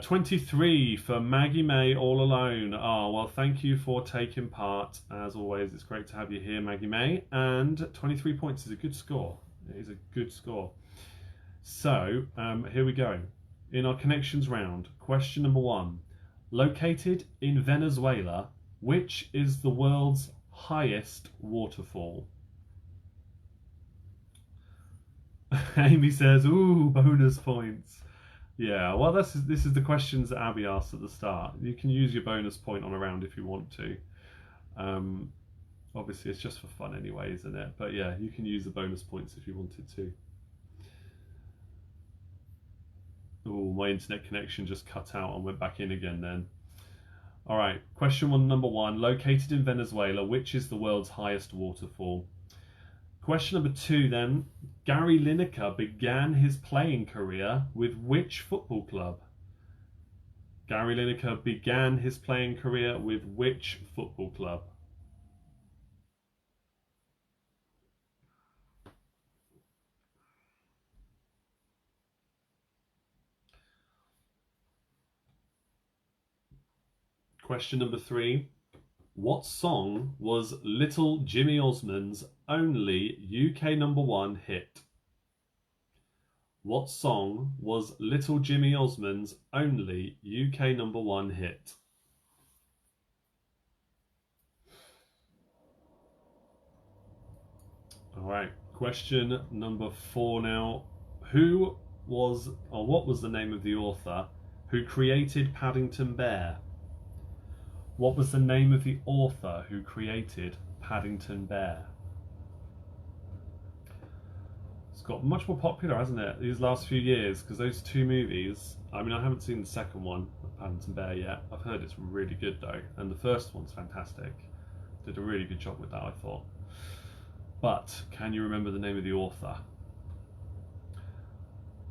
23 for Maggie May, All Alone. Oh, well, thank you for taking part. As always, it's great to have you here, Maggie May. And 23 points is a good score. It is a good score. So, here we go. In our connections round, question number 1. Located in Venezuela, which is the world's highest waterfall? Amy says, ooh, bonus points. Yeah, well, this is the questions that Abby asked at the start. You can use your bonus point on a round if you want to. Obviously, it's just for fun anyway, isn't it? But yeah, you can use the bonus points if you wanted to. Oh, my internet connection just cut out and went back in again then. All right, question number 1. Located in Venezuela, which is the world's highest waterfall? Question number 2 then. Gary Lineker began his playing career with which football club? Gary Lineker began his playing career with which football club? Question number 3. What song was Little Jimmy Osmond's only UK #1 hit? What song was Little Jimmy Osmond's only UK #1 hit? Alright, question number 4 now. Who was, or what was the name of the author who created Paddington Bear? What was the name of the author who created Paddington Bear? It's got much more popular, hasn't it, these last few years, because those two movies, I mean, I haven't seen the second one, Paddington Bear, yet. I've heard it's really good though, and the first one's fantastic. Did a really good job with that, I thought. But can you remember the name of the author?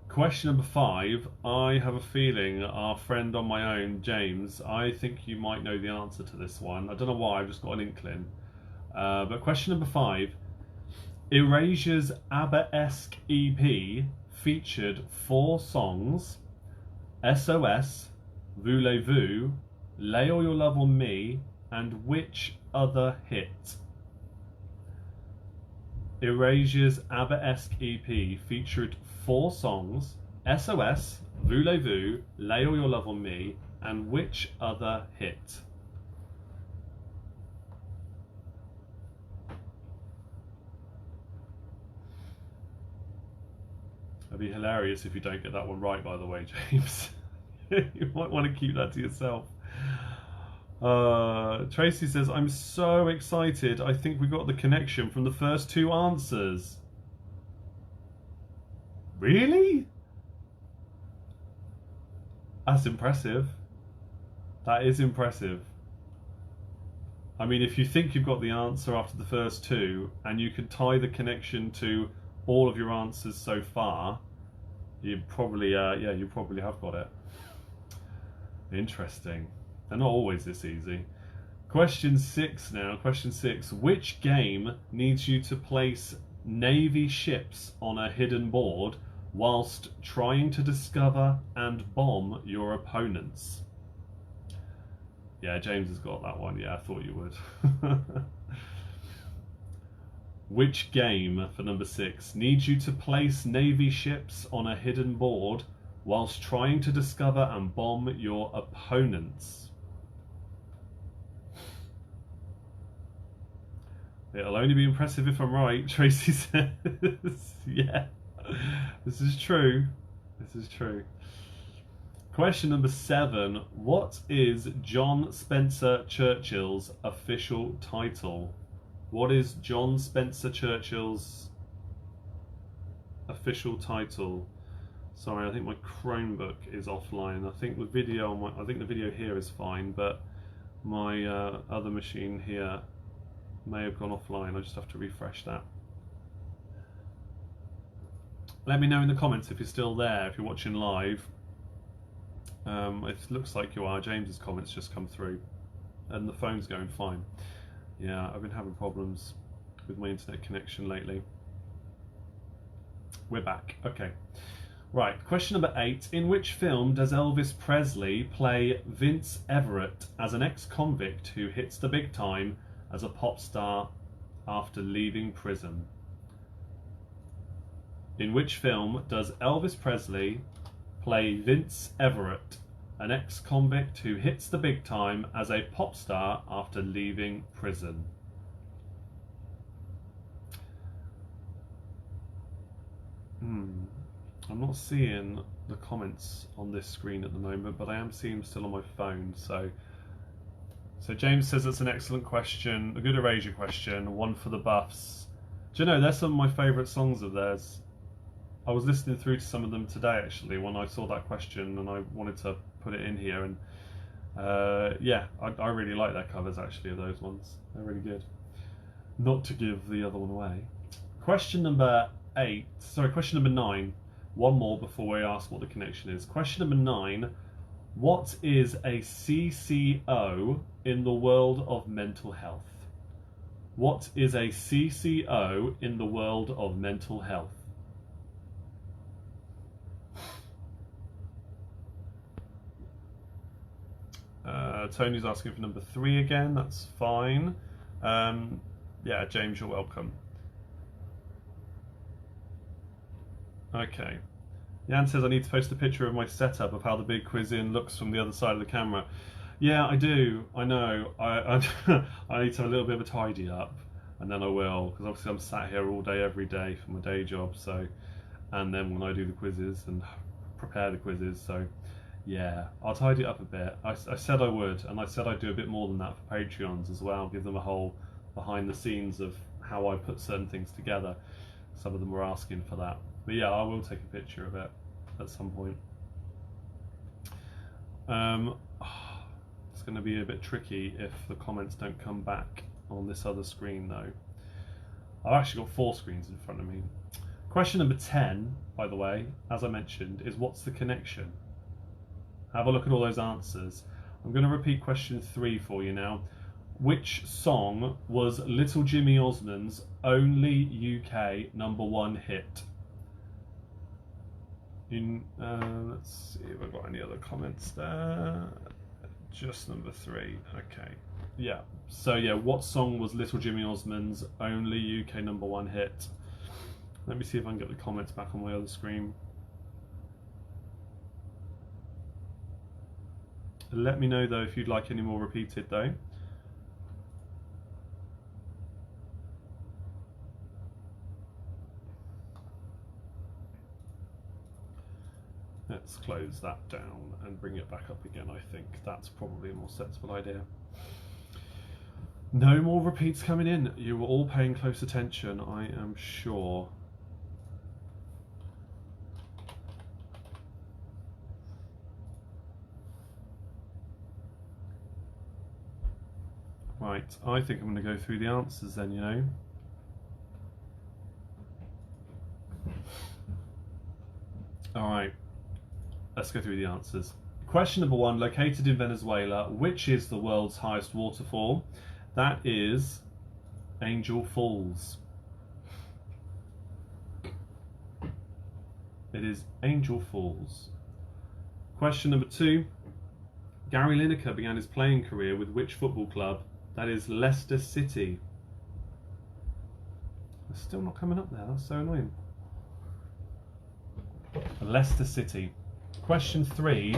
Question number 5. I have a feeling our friend on my own, James, I think you might know the answer to this one. I don't know why, I've just got an inkling. But question number 5. Erasure's ABBA-esque EP featured 4 songs: SOS, Voulez-Vous, Lay All Your Love on Me, and which other hit? Erasure's ABBA-esque EP featured 4 songs: SOS, Voulez-Vous, Lay All Your Love on Me, and which other hit? It'd be hilarious if you don't get that one right, by the way, James. You might want to keep that to yourself. Tracy says, I'm so excited. I think we got the connection from the first 2 answers. Really? That's impressive. That is impressive. I mean, if you think you've got the answer after the first 2 and you can tie the connection to all of your answers so far, you probably, you probably have got it. Interesting. They're not always this easy. Question 6 now. Question 6. Which game needs you to place Navy ships on a hidden board whilst trying to discover and bomb your opponents? Yeah, James has got that one. Yeah, I thought you would. Which game, for number 6, needs you to place Navy ships on a hidden board whilst trying to discover and bomb your opponents? It'll only be impressive if I'm right, Tracy says. Yeah, this is true. This is true. Question number 7. What is John Spencer Churchill's official title? What is John Spencer Churchill's official title? Sorry, I think my Chromebook is offline. I think the video I think the video here is fine, but my other machine here may have gone offline. I just have to refresh that. Let me know in the comments if you're still there, if you're watching live. It looks like you are. James's comments just come through, and the phone's going fine. Yeah, I've been having problems with my internet connection lately. We're back. Okay. Right, question number 8. In which film does Elvis Presley play Vince Everett as an ex-convict who hits the big time as a pop star after leaving prison? In which film does Elvis Presley play Vince Everett, an ex-convict who hits the big time as a pop star after leaving prison? I'm not seeing the comments on this screen at the moment, but I am seeing them still on my phone. So James says it's an excellent question, a good erasure question, one for the buffs. Do you know, they're some of my favourite songs of theirs. I was listening through to some of them today, actually, when I saw that question, and I wanted to put it in here. And yeah, I really like their covers, actually, of those ones. They're really good. Not to give the other one away. Question number 9. One more before we ask what the connection is. Question number 9. What is a CCO in the world of mental health? What is a CCO in the world of mental health? Tony's asking for number 3 again. That's fine. Yeah, James, you're welcome. Okay. Jan says I need to post a picture of my setup of how the big quiz in looks from the other side of the camera. Yeah, I do. I know. I need to have a little bit of a tidy up, and then I will, because obviously I'm sat here all day, every day for my day job. So, and then when I do the quizzes and prepare the quizzes, so Yeah, I'll tidy it up a bit. I said I would, and I said I'd do a bit more than that for Patreons as well, give them a whole behind the scenes of how I put certain things together. Some of them were asking for that. But yeah, I will take a picture of it at some point. It's going to be a bit tricky if the comments don't come back on this other screen though. I've actually got 4 screens in front of me. Question number 10, by the way, as I mentioned, is what's the connection? Have a look at all those answers. I'm going to repeat question 3 for you now. Which song was Little Jimmy Osmond's only UK #1 hit? Let's see if I've got any other comments there. Just number 3. Okay. Yeah. So yeah, what song was Little Jimmy Osmond's only UK #1 hit? Let me see if I can get the comments back on my other screen. Let me know though if you'd like any more repeated though. Let's close that down and bring it back up again. I think that's probably a more sensible idea. No more repeats coming in. You were all paying close attention, I am sure. Right, I think I'm going to go through the answers then, you know. All right, let's go through the answers. Question number 1, located in Venezuela, which is the world's highest waterfall? That is Angel Falls. It is Angel Falls. Question number 2, Gary Lineker began his playing career with which football club? That is Leicester City. It's still not coming up there, that's so annoying. Leicester City. Question 3,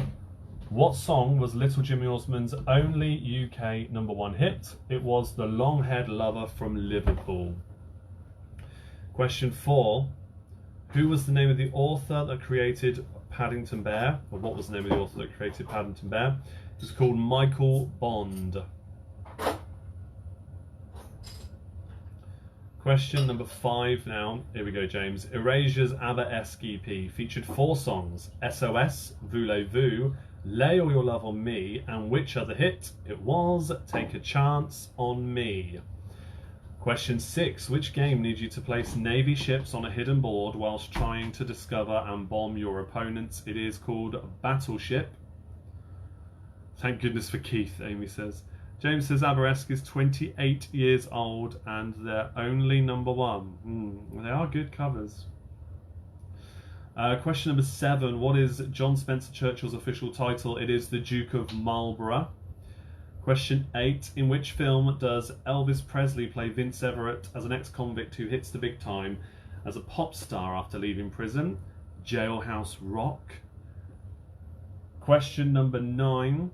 what song was Little Jimmy Osmond's only UK #1 hit? It was The Long-Haired Lover from Liverpool. Question 4, who was the name of the author that created Paddington Bear? Or what was the name of the author that created Paddington Bear? It's called Michael Bond. Question number 5 now. Here we go, James. Erasure's ABBA-esque EP featured 4 songs: SOS, Voulez-Vous, Lay All Your Love on Me, and which other hit? It was Take a Chance on Me. Question 6. Which game needs you to place Navy ships on a hidden board whilst trying to discover and bomb your opponents? It is called Battleship. Thank goodness for Keith, Amy says. James says ABBA-esque is 28 years old and they're only #1. They are good covers. Question number 7. What is John Spencer Churchill's official title? It is the Duke of Marlborough. Question 8. In which film does Elvis Presley play Vince Everett as an ex-convict who hits the big time as a pop star after leaving prison? Jailhouse Rock. Question number 9.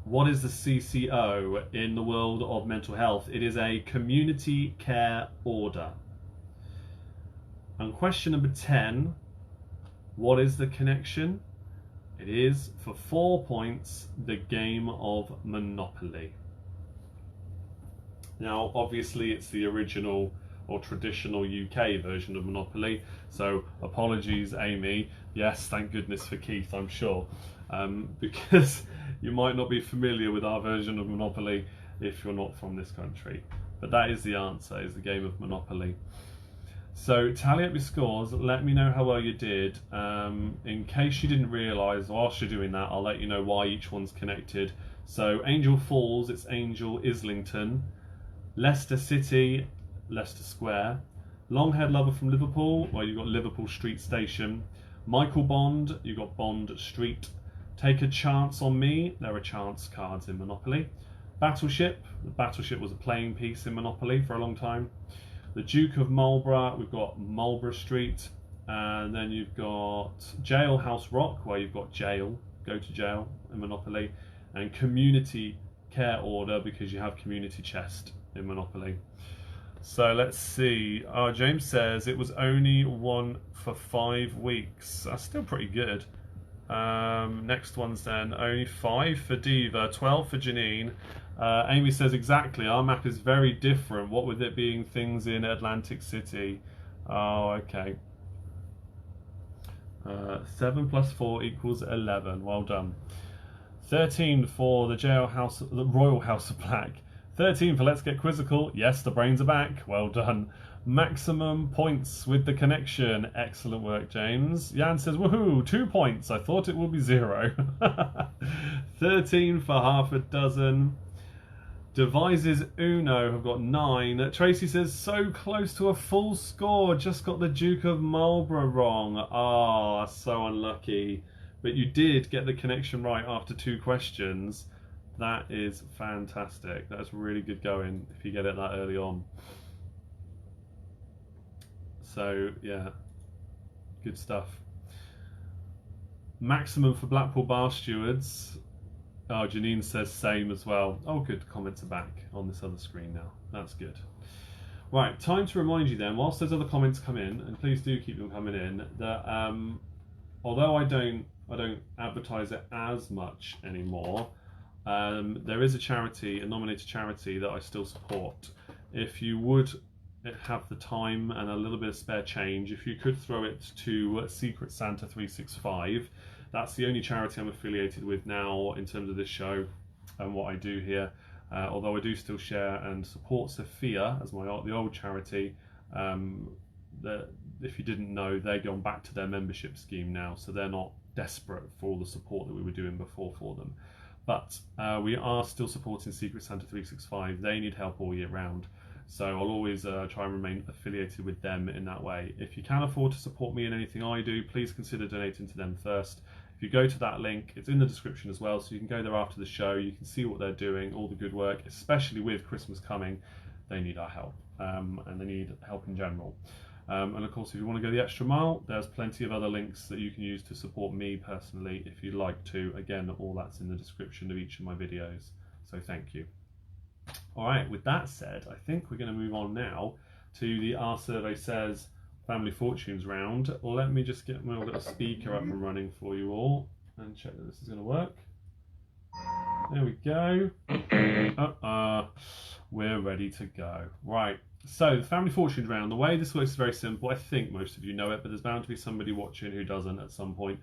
What is the CCO in the world of mental health? It is a community care order. And question number 10. What is the connection? It is, for 4 points, the game of Monopoly. Now, obviously, it's the original or traditional UK version of Monopoly, so apologies, Amy. Yes, thank goodness for Keith, I'm sure, because you might not be familiar with our version of Monopoly if you're not from this country. But that is the answer, is the game of Monopoly. So tally up your scores, let me know how well you did. In case you didn't realise, whilst you're doing that, I'll let you know why each one's connected. So Angel Falls, it's Angel Islington. Leicester City, Leicester Square. Long-Haired Lover from Liverpool, well, you've got Liverpool Street Station. Michael Bond, you've got Bond Street. Take a Chance on Me, there are chance cards in Monopoly. Battleship, the Battleship was a playing piece in Monopoly for a long time. The Duke of Marlborough, we've got Marlborough Street, and then you've got Jailhouse Rock, where you've got jail, go to jail in Monopoly, and Community Care Order, because you have Community Chest in Monopoly. So let's see. James says it was only one for 5 weeks. That's still pretty good. Next one's then only 5 for Diva, 12 for Janine. Amy says, exactly, our map is very different. What with it being things in Atlantic City? Oh, okay. 7 plus 4 equals 11. Well done. 13 for the Royal House of Black. 13 for Let's Get Quizzical. Yes, the brains are back. Well done. Maximum points with the connection. Excellent work, James. Jan says, woohoo, 2 points. I thought it would be 0. 13 for half a dozen. Devises Uno have got 9. Tracy says, so close to a full score. Just got the Duke of Marlborough wrong. Ah, so unlucky. But you did get the connection right after 2 questions. That is fantastic. That's really good going if you get it that early on. So, yeah, good stuff. Maximum for Blackpool Bar Stewards. Oh, Janine says same as well. Oh, good. Comments are back on this other screen now. That's good. Right, time to remind you then, whilst those other comments come in, and please do keep them coming in, that although I don't advertise it as much anymore, there is a charity, a nominated charity that I still support. If you would have the time and a little bit of spare change, if you could throw it to Secret Santa 365. That's the only charity I'm affiliated with now in terms of this show and what I do here. Although I do still share and support Sophia as the old charity. If you didn't know, they've gone back to their membership scheme now, so they're not desperate for all the support that we were doing before for them. But we are still supporting Secret Santa 365. They need help all year round. So I'll always try and remain affiliated with them in that way. If you can afford to support me in anything I do, please consider donating to them first. If you go to that link, it's in the description as well, so you can go there after the show. You can see what they're doing, all the good work, especially with Christmas coming. They need our help, and they need help in general. And of course, if you want to go the extra mile, there's plenty of other links that you can use to support me personally if you'd like to. Again, all that's in the description of each of my videos, so thank you. All right, with that said, I think we're going to move on now to the Our Survey Says Family Fortunes round. Let me just get my little speaker up and running for you all and check that this is going to work. There we go. We're ready to go. Right, so the Family Fortunes round, the way this works is very simple. I think most of you know it, but there's bound to be somebody watching who doesn't at some point.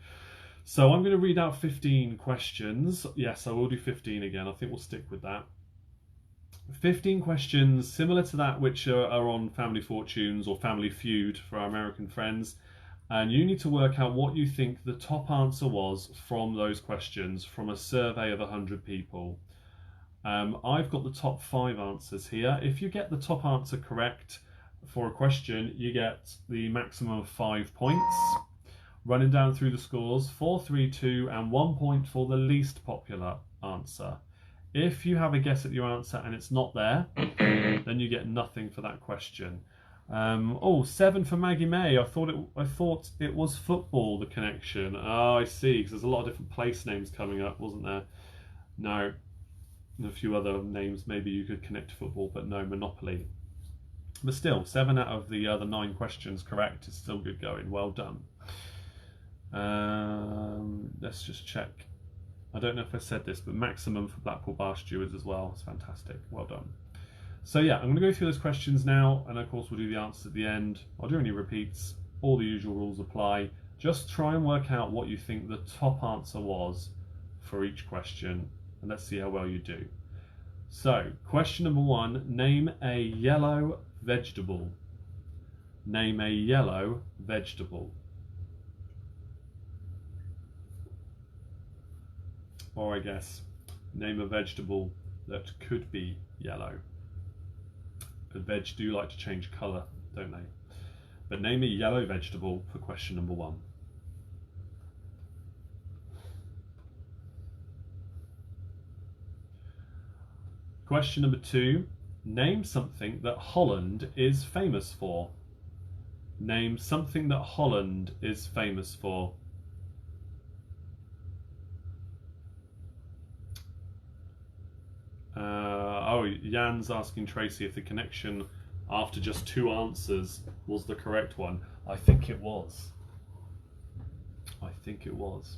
So I'm going to read out 15 questions. Yes, I will do 15 again. I think we'll stick with that. 15 questions similar to that which are on Family Fortunes or Family Feud for our American friends, and you need to work out what you think the top answer was from those questions from a survey of 100 people. I've got the top 5 answers here. If you get the top answer correct for a question, you get the maximum of 5 points. Running down through the scores, 4, 3, 2 and 1 point for the least popular answer. If you have a guess at your answer and it's not there, then you get nothing for that question. 7 for Maggie May. I thought it was football, the connection. Oh, I see, because there's a lot of different place names coming up, wasn't there? No. And a few other names maybe you could connect to football, but no, Monopoly. But still, 7 out of the other 9 questions correct is still good going. Well done. Let's just check. I don't know if I said this, but maximum for Blackpool Bar Stewards as well. It's fantastic. Well done. So yeah, I'm going to go through those questions now, and of course we'll do the answers at the end. I'll do any repeats. All the usual rules apply. Just try and work out what you think the top answer was for each question, and let's see how well you do. So, question number 1, name a yellow vegetable. Name a yellow vegetable. Or I guess, name a vegetable that could be yellow. But veg do like to change colour, don't they? But name a yellow vegetable for question number 1. Question number 2, name something that Holland is famous for. Name something that Holland is famous for. Jan's asking Tracy if the connection after just 2 answers was the correct one. I think it was. I think it was.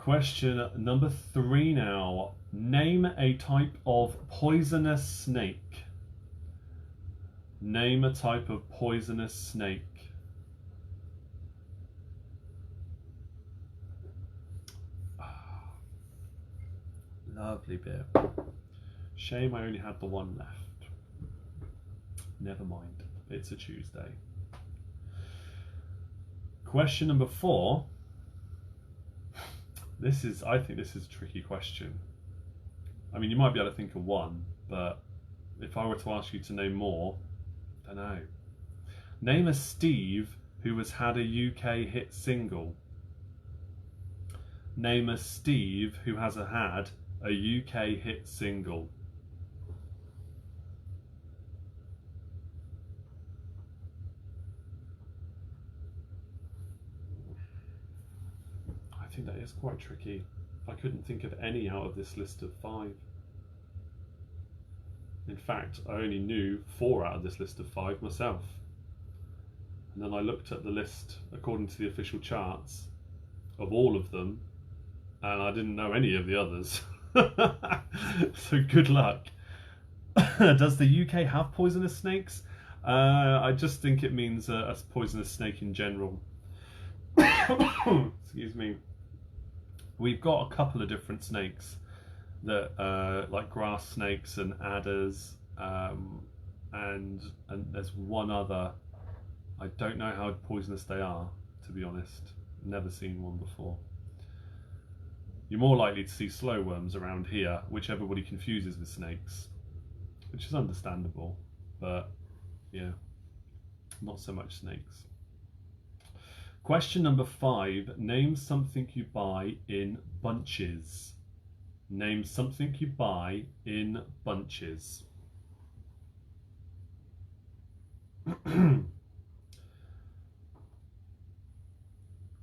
Question number 3 now. Name a type of poisonous snake. Name a type of poisonous snake. Lovely bit. Shame I only had the one left. Never mind. It's a Tuesday. Question number 4. I think this is a tricky question. I mean, you might be able to think of one, but if I were to ask you to name more, I don't know. Name a Steve who has had a UK hit single. Name a Steve who has had a UK hit single. I think that is quite tricky. I couldn't think of any out of this list of 5. In fact, I only knew 4 out of this list of 5 myself. And then I looked at the list according to the official charts of all of them, and I didn't know any of the others. So good luck. Does the UK have poisonous snakes? I just think it means a poisonous snake in general. Excuse me. We've got a couple of different snakes that like grass snakes and adders, and there's one other. I don't know how poisonous they are, to be honest. Never seen one before. You're more likely to see slow worms around here, which everybody confuses with snakes, which is understandable, but yeah, not so much snakes. Question number 5. Name something you buy in bunches. Name something you buy in bunches.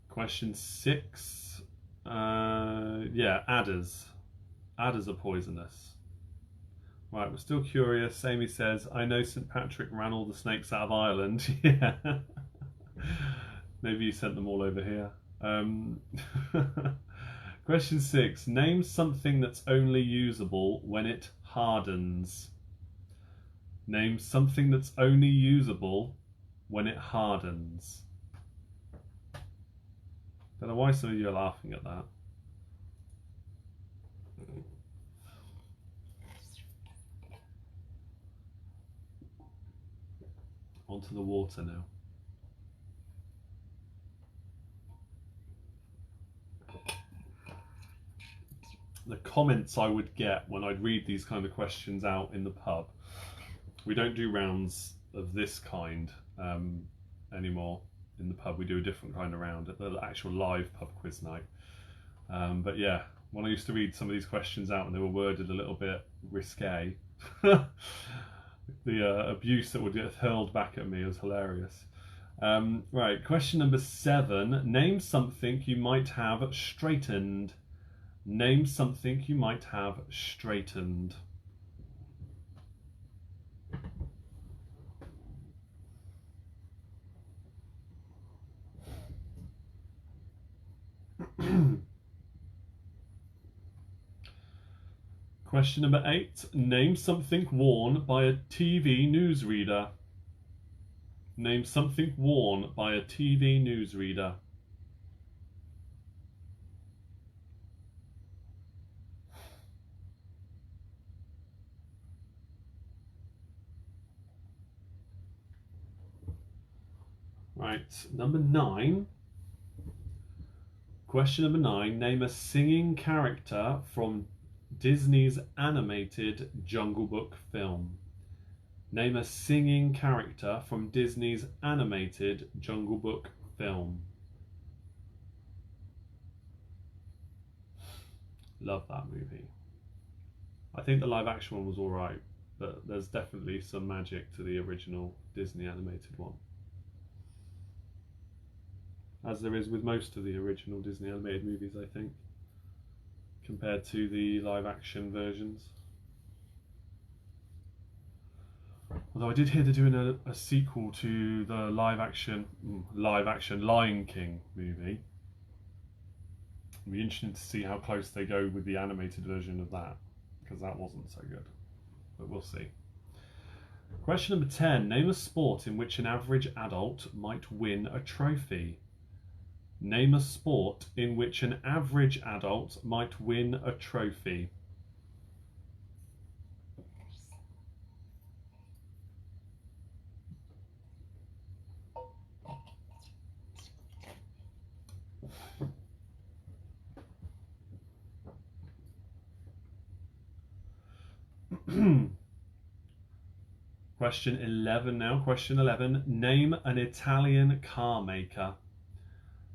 Question 6. Yeah, adders. Adders are poisonous. Right, we're still curious. Amy says, I know St. Patrick ran all the snakes out of Ireland. Yeah. Maybe you sent them all over here. Question 6. Name something that's only usable when it hardens. Name something that's only usable when it hardens. Don't know why some of you are laughing at that. Onto the water now. The comments I would get when I'd read these kind of questions out in the pub. We don't do rounds of this kind anymore in the pub. We do a different kind of round at the actual live pub quiz night. But yeah, when I used to read some of these questions out and they were worded a little bit risque, the abuse that would get hurled back at me was hilarious. Right, question number 7. Name something you might have straightened. Name something you might have straightened. Question number 8. Name something worn by a TV newsreader. Name something worn by a TV newsreader. Right, number 9. Question number 9. Name a singing character from Disney's animated Jungle Book film. Name a singing character from Disney's animated Jungle Book film. Love that movie. I think the live action one was alright, but there's definitely some magic to the original Disney animated one. As there is with most of the original Disney animated movies, I think, compared to the live action versions. Although I did hear they're doing a sequel to the live action Lion King movie. It'll be interesting to see how close they go with the animated version of that, because that wasn't so good. But we'll see. Question number 10. Name a sport in which an average adult might win a trophy. Name a sport in which an average adult might win a trophy. Question 11 now. Question 11. Name an Italian car maker.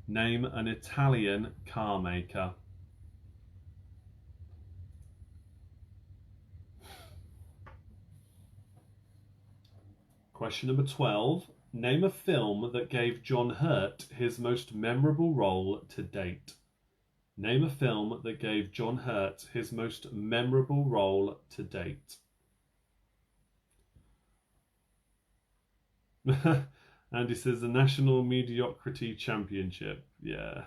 Name an Italian car maker. Question number 12. Name a film that gave John Hurt his most memorable role to date. Name a film that gave John Hurt his most memorable role to date. Andy says the National Mediocrity Championship. Yeah.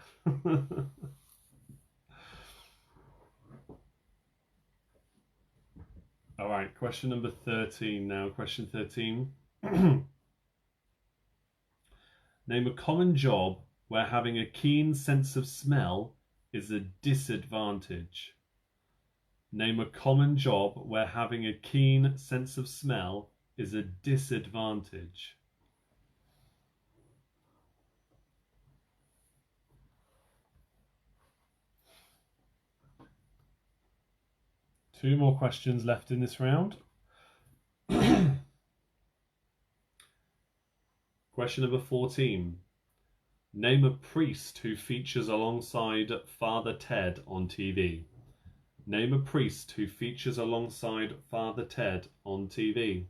All right, question number 13 now. Question 13. Name a common job where having a keen sense of smell is a disadvantage. Name a common job where having a keen sense of smell is a disadvantage. Two more questions left in this round. Question number 14. Name a priest who features alongside Father Ted on TV. Name a priest who features alongside Father Ted on TV.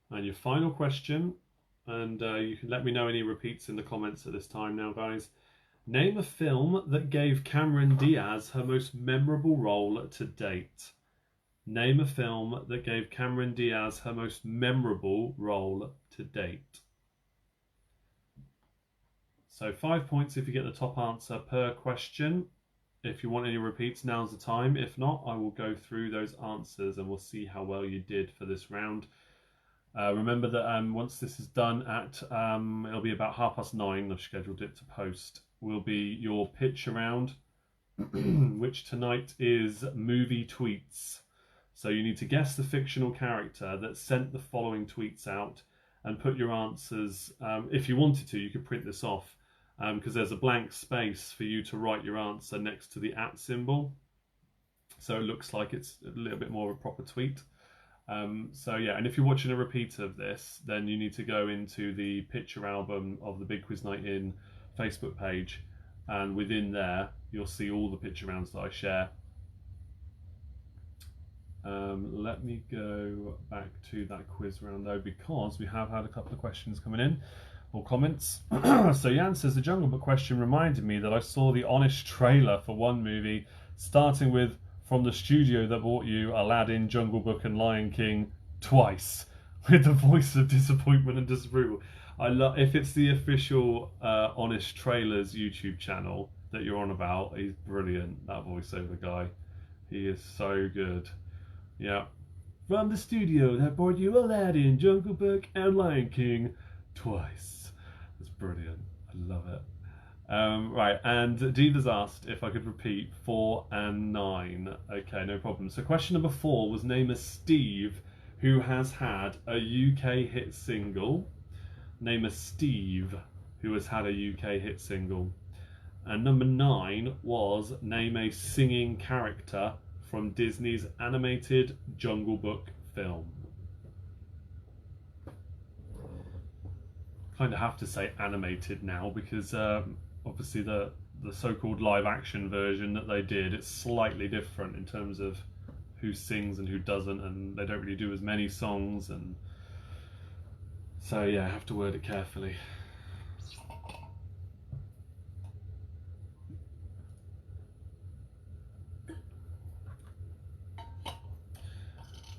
And your final question, and you can let me know any repeats in the comments at this time now, guys. Name a film that gave Cameron Diaz her most memorable role to date. Name a film that gave Cameron Diaz her most memorable role to date. So 5 points if you get the top answer per question. If you want any repeats, now's the time. If not, I will go through those answers and we'll see how well you did for this round. Remember that once this is done at, it'll be about 9:30, I've scheduled it to post, will be your pitch around, which tonight is movie tweets. So you need to guess the fictional character that sent the following tweets out and put your answers, if you wanted to, you could print this off, because there's a blank space for you to write your answer next to the @ symbol. So it looks like it's a little bit more of a proper tweet. So yeah, and if you're watching a repeat of this, then you need to go into the picture album of the Big Quiz Night In Facebook page, and within there you'll see all the picture rounds that I share. Let me go back to that quiz round though, because we have had a couple of questions coming in, or comments. So Jan says, the Jungle Book question reminded me that I saw the Honest trailer for one movie, starting with "From the studio that bought you Aladdin, Jungle Book and Lion King twice," with the voice of disappointment and disapproval. I love, if it's the official Honest Trailers YouTube channel that you're on about, he's brilliant, that voiceover guy. He is so good. Yeah. "From the studio that bought you Aladdin, Jungle Book and Lion King twice." It's brilliant. I love it. Right, and Diva's asked if I could repeat 4 and 9. Okay, no problem. So question number 4 was name a Steve who has had a UK hit single. Name a Steve who has had a UK hit single. And number 9 was name a singing character from Disney's animated Jungle Book film. Kind of have to say animated now because obviously the so-called live action version that they did, it's slightly different in terms of who sings and who doesn't, and they don't really do as many songs, and so yeah, I have to word it carefully.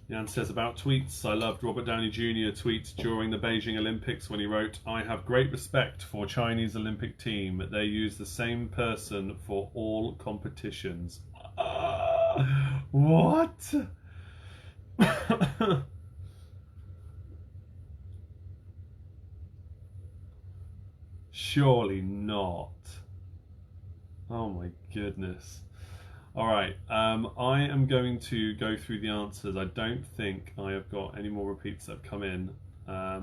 Jan says about tweets, I loved Robert Downey Jr. tweets during the Beijing Olympics when he wrote, I have great respect for Chinese Olympic team. They use the same person for all competitions. What? Surely not. Oh my goodness. All right, I am going to go through the answers. I don't think I have got any more repeats that have come in.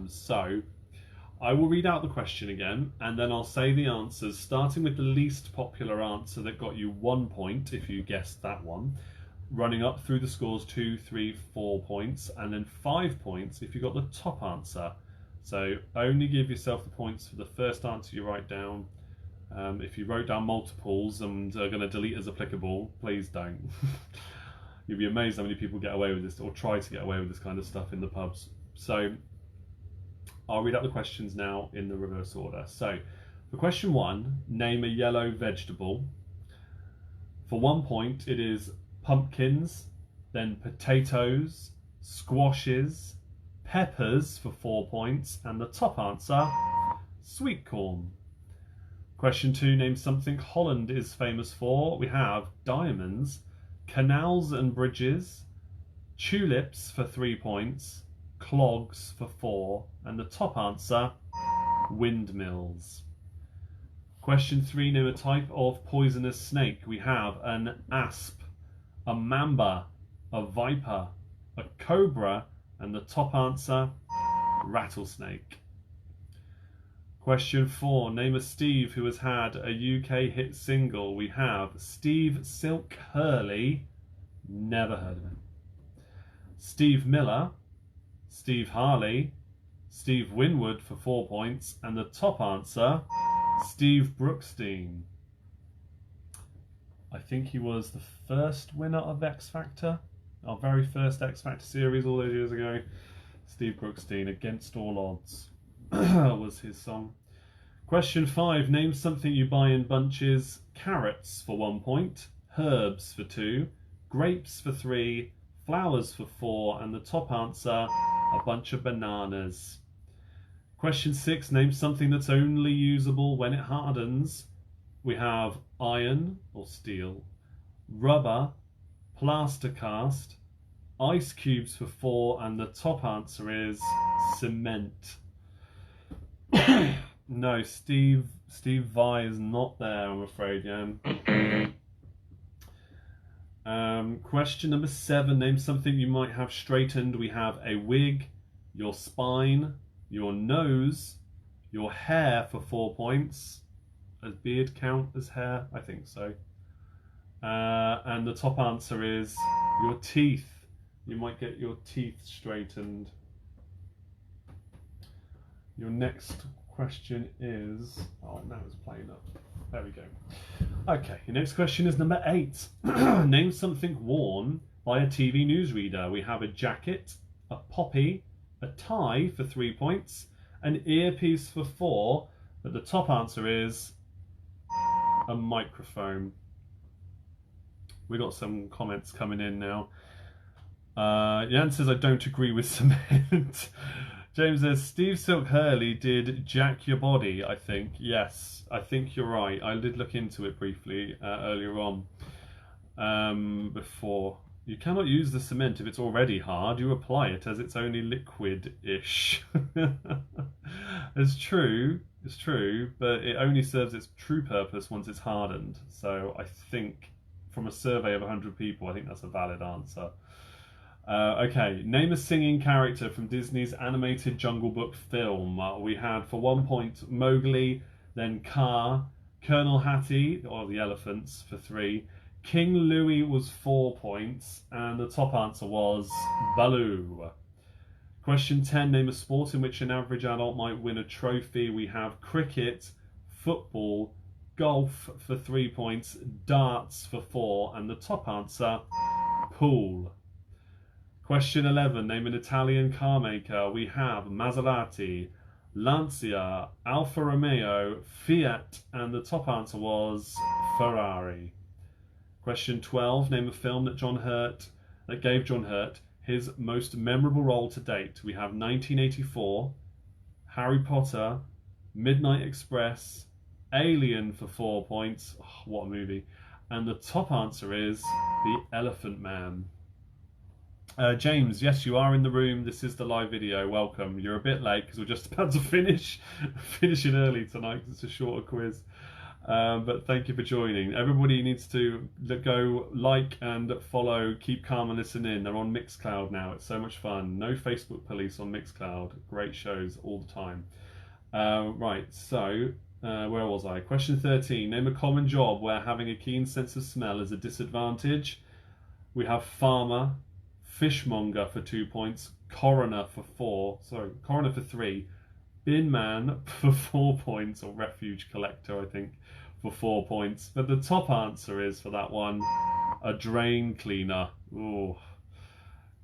So I will read out the question again, and then I'll say the answers, starting with the least popular answer that got you 1 point if you guessed that one, running up through the scores 2, 3, 4 points, and then 5 points if you got the top answer. So only give yourself the points for the first answer you write down. If you wrote down multiples and are going to delete as applicable, please don't. You'll be amazed how many people get away with this or try to get away with this kind of stuff in the pubs. So I'll read out the questions now in the reverse order. So for question 1, name a yellow vegetable. For 1 point, it is pumpkins, then potatoes, squashes, peppers for 4 points, and the top answer, sweet corn. Question 2, name something Holland is famous for. We have diamonds, canals and bridges, tulips for 3 points, clogs for 4, and the top answer, windmills. Question 3, name a type of poisonous snake. We have an asp, a mamba, a viper, a cobra, and the top answer, rattlesnake. Question 4, name a Steve who has had a UK hit single. We have Steve Silk Hurley, never heard of him. Steve Miller, Steve Harley, Steve Winwood for 4 points, and the top answer, Steve Brookstein. I think he was the first winner of X Factor, our very first X Factor series all those years ago. Steve Brookstein, Against All Odds was his song. Question 5, name something you buy in bunches. Carrots for 1 point, herbs for 2, grapes for 3, flowers for 4, and the top answer, a bunch of bananas. Question 6, name something that's only usable when it hardens. We have iron or steel, rubber, plaster cast, ice cubes for 4, and the top answer is cement. No, Steve Vai is not there, I'm afraid, Jan. Question number 7, name something you might have straightened. We have a wig, your spine, your nose, your hair for 4 points. Does beard count as hair? I think so. And the top answer is your teeth. You might get your teeth straightened. Your next question is... Oh, now it's playing up. There we go. Okay, your next question is number 8. Name something worn by a TV newsreader. We have a jacket, a poppy, a tie for 3 points, an earpiece for 4, but the top answer is a microphone. We got some comments coming in now. Jan says, I don't agree with cement. James says, Steve Silk Hurley did Jack Your Body, I think. Yes, I think you're right. I did look into it briefly earlier on. Before. You cannot use the cement if it's already hard. You apply it as it's only liquid-ish. It's true, but it only serves its true purpose once it's hardened. So I think from a survey of 100 people, I think that's a valid answer. Okay, name a singing character from Disney's animated Jungle Book film. We had, for 1 point, Mowgli, then Kaa, Colonel Hattie, or the elephants, for 3. King Louie was 4 points, and the top answer was Baloo. Question 10, name a sport in which an average adult might win a trophy. We have cricket, football, golf for 3 points, darts for 4, and the top answer, pool. Question 11, name an Italian car maker. We have Maserati, Lancia, Alfa Romeo, Fiat, and the top answer was Ferrari. Question 12, name a film that gave John Hurt His most memorable role to date, we have 1984, Harry Potter, Midnight Express, Alien for 4 points. Oh, what a movie. And the top answer is The Elephant Man. James, yes, you are in the room. This is the live video. Welcome. You're a bit late because we're just about to finish it early tonight because it's a shorter quiz. But thank you for joining. Everybody needs to go like and follow Keep Calm and Listen In. They're on Mixcloud now. It's so much fun. No Facebook police on Mixcloud. Great shows all the time. Right, so where was I? Question 13. Name a common job where having a keen sense of smell is a disadvantage. We have farmer, fishmonger for 2 points, coroner for 3, bin man for 4 points, or refuge collector, I think, for 4 points. But the top answer is, for that one, a drain cleaner. Ooh.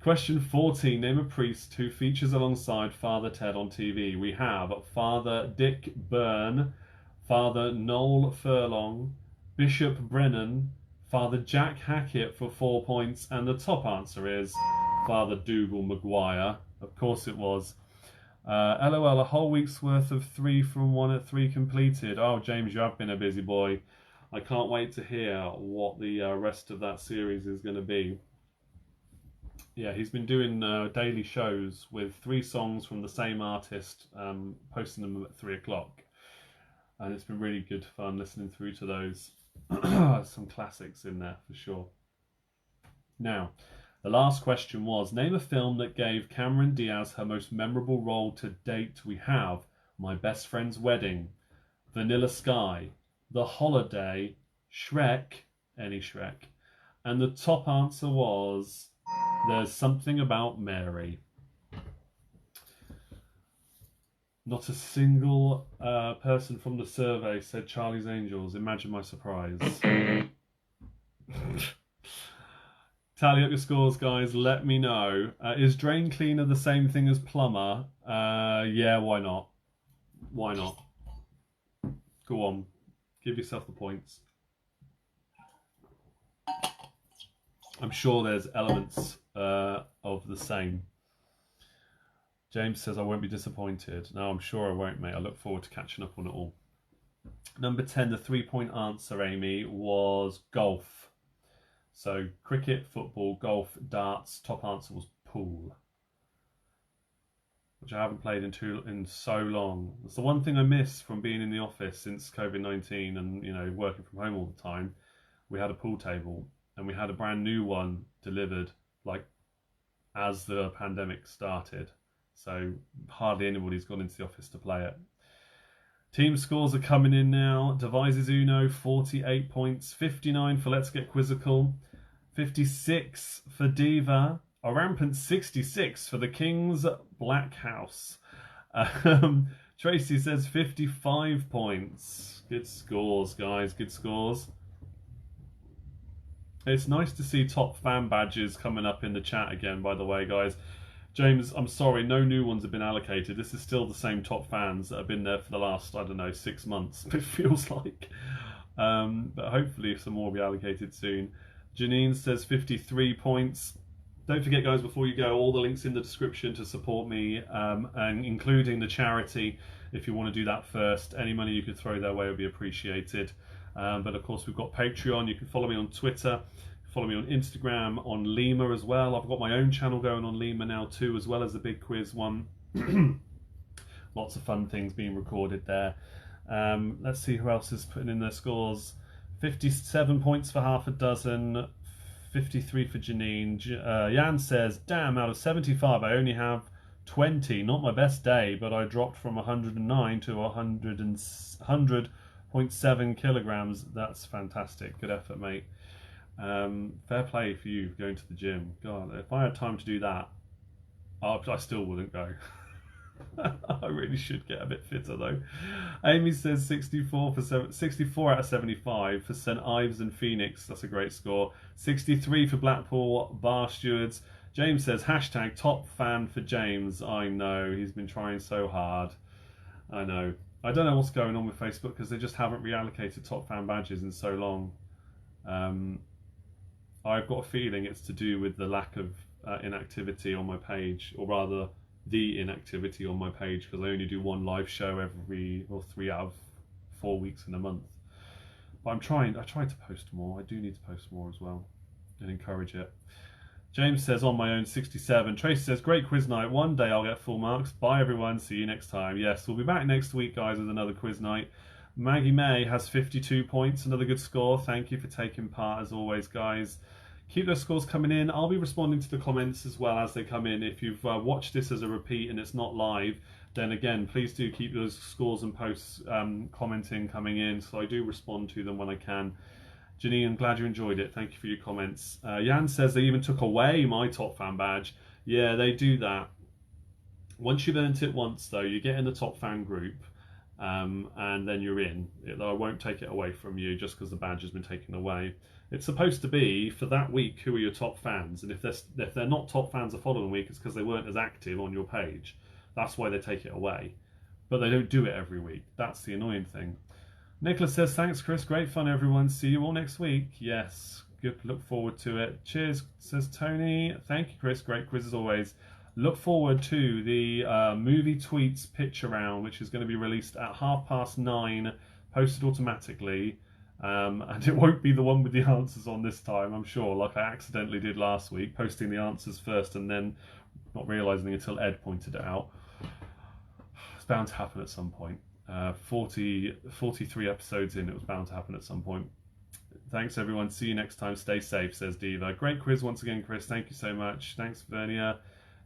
Question 14. Name a priest who features alongside Father Ted on TV. We have Father Dick Byrne, Father Noel Furlong, Bishop Brennan, Father Jack Hackett for 4 points, and the top answer is Father Dougal Maguire. Of course it was. LOL, a whole week's worth of 3 from 1 at 3 completed. Oh, James, you have been a busy boy. I can't wait to hear what the rest of that series is going to be. Yeah, he's been doing daily shows with 3 songs from the same artist, posting them at 3 o'clock. And it's been really good fun listening through to those. Some classics in there for sure. Now, the last question was, name a film that gave Cameron Diaz her most memorable role to date. We have My Best Friend's Wedding, Vanilla Sky, The Holiday, Shrek, any Shrek, and the top answer was There's Something About Mary. Not a single person from the survey said Charlie's Angels. Imagine my surprise. Tally up your scores, guys. Let me know. Is drain cleaner the same thing as plumber? Yeah, why not? Why not? Go on. Give yourself the points. I'm sure there's elements of the same. James says, I won't be disappointed. No, I'm sure I won't, mate. I look forward to catching up on it all. Number 10, the 3-point answer, Amy, was golf. So cricket, football, golf, darts. Top answer was pool, which I haven't played in so long. It's the one thing I miss from being in the office since COVID-19 and working from home all the time. We had a pool table and we had a brand new one delivered like as the pandemic started. So hardly anybody's gone into the office to play it. Team scores are coming in now. Devises Uno, 48 points. 59 for Let's Get Quizzical. 56 for Diva. A rampant 66 for the King's Black House. Tracy says 55 points. Good scores, guys. Good scores. It's nice to see top fan badges coming up in the chat again, by the way, guys. James, I'm sorry, no new ones have been allocated. This is still the same top fans that have been there for the last, 6 months, it feels like. But hopefully some more will be allocated soon. Janine says 53 points. Don't forget, guys, before you go, all the links in the description to support me, and including the charity, if you want to do that first. Any money you could throw their way would be appreciated. But of course, we've got Patreon. You can follow me on Twitter. Follow me on Instagram, on Limor as well. I've got my own channel going on Limor now too, as well as the big quiz one. Lots of fun things being recorded there. Let's see who else is putting in their scores. 57 points for half a dozen. 53 for Janine. Jan says, damn, out of 75 I only have 20. Not my best day, but I dropped from 109 to 100.7 kilograms. That's fantastic. Good effort, mate. Fair play for you going to the gym. God, if I had time to do that, I still wouldn't go. I really should get a bit fitter though. Amy says 64 out of 75 for St Ives and Phoenix. That's a great score. 63 for Blackpool Bar Stewards. James says hashtag top fan for James. I know, he's been trying so hard. I know. I don't know what's going on with Facebook because they just haven't reallocated top fan badges in so long. I've got a feeling it's to do with the lack of inactivity on my page, or rather the inactivity on my page, because I only do one live show every, or 3 out of 4 weeks in a month. But I try to post more. I do need to post more as well and encourage it. James says, on my own 67. Tracy says, great quiz night. One day I'll get full marks. Bye everyone. See you next time. Yes, we'll be back next week, guys, with another quiz night. Maggie May has 52 points. Another good score. Thank you for taking part as always, guys. Keep those scores coming in. I'll be responding to the comments as well as they come in. If you've watched this as a repeat and it's not live, then again, please do keep those scores and posts commenting coming in, so I do respond to them when I can. Janine, I'm glad you enjoyed it. Thank you for your comments. Jan says they even took away my top fan badge. Yeah, they do that. Once you've earned it once, though, you get in the top fan group, and then you're in. I won't take it away from you just because the badge has been taken away. It's supposed to be for that week who are your top fans, and if they're not top fans the following week, it's because they weren't as active on your page. That's why they take it away. But they don't do it every week. That's the annoying thing. Nicholas says, thanks Chris, great fun everyone. See you all next week. Yes, good, look forward to it. Cheers, says Tony. Thank you Chris, great quiz as always. Look forward to the movie tweets pitch around, which is going to be released at 9:30, posted automatically. And it won't be the one with the answers on this time, I'm sure, like I accidentally did last week, posting the answers first and then not realising until Ed pointed it out. It's bound to happen at some point. 43 episodes in, it was bound to happen at some point. Thanks everyone, see you next time, stay safe, says Diva. Great quiz once again, Chris, thank you so much. Thanks Vernia,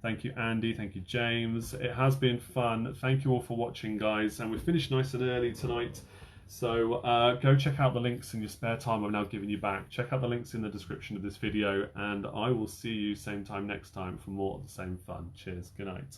thank you Andy, thank you James. It has been fun, thank you all for watching, guys, and we finished nice and early tonight. So go check out the links in your spare time I've now given you back. Check out the links in the description of this video, and I will see you same time next time for more of the same fun. Cheers, good night.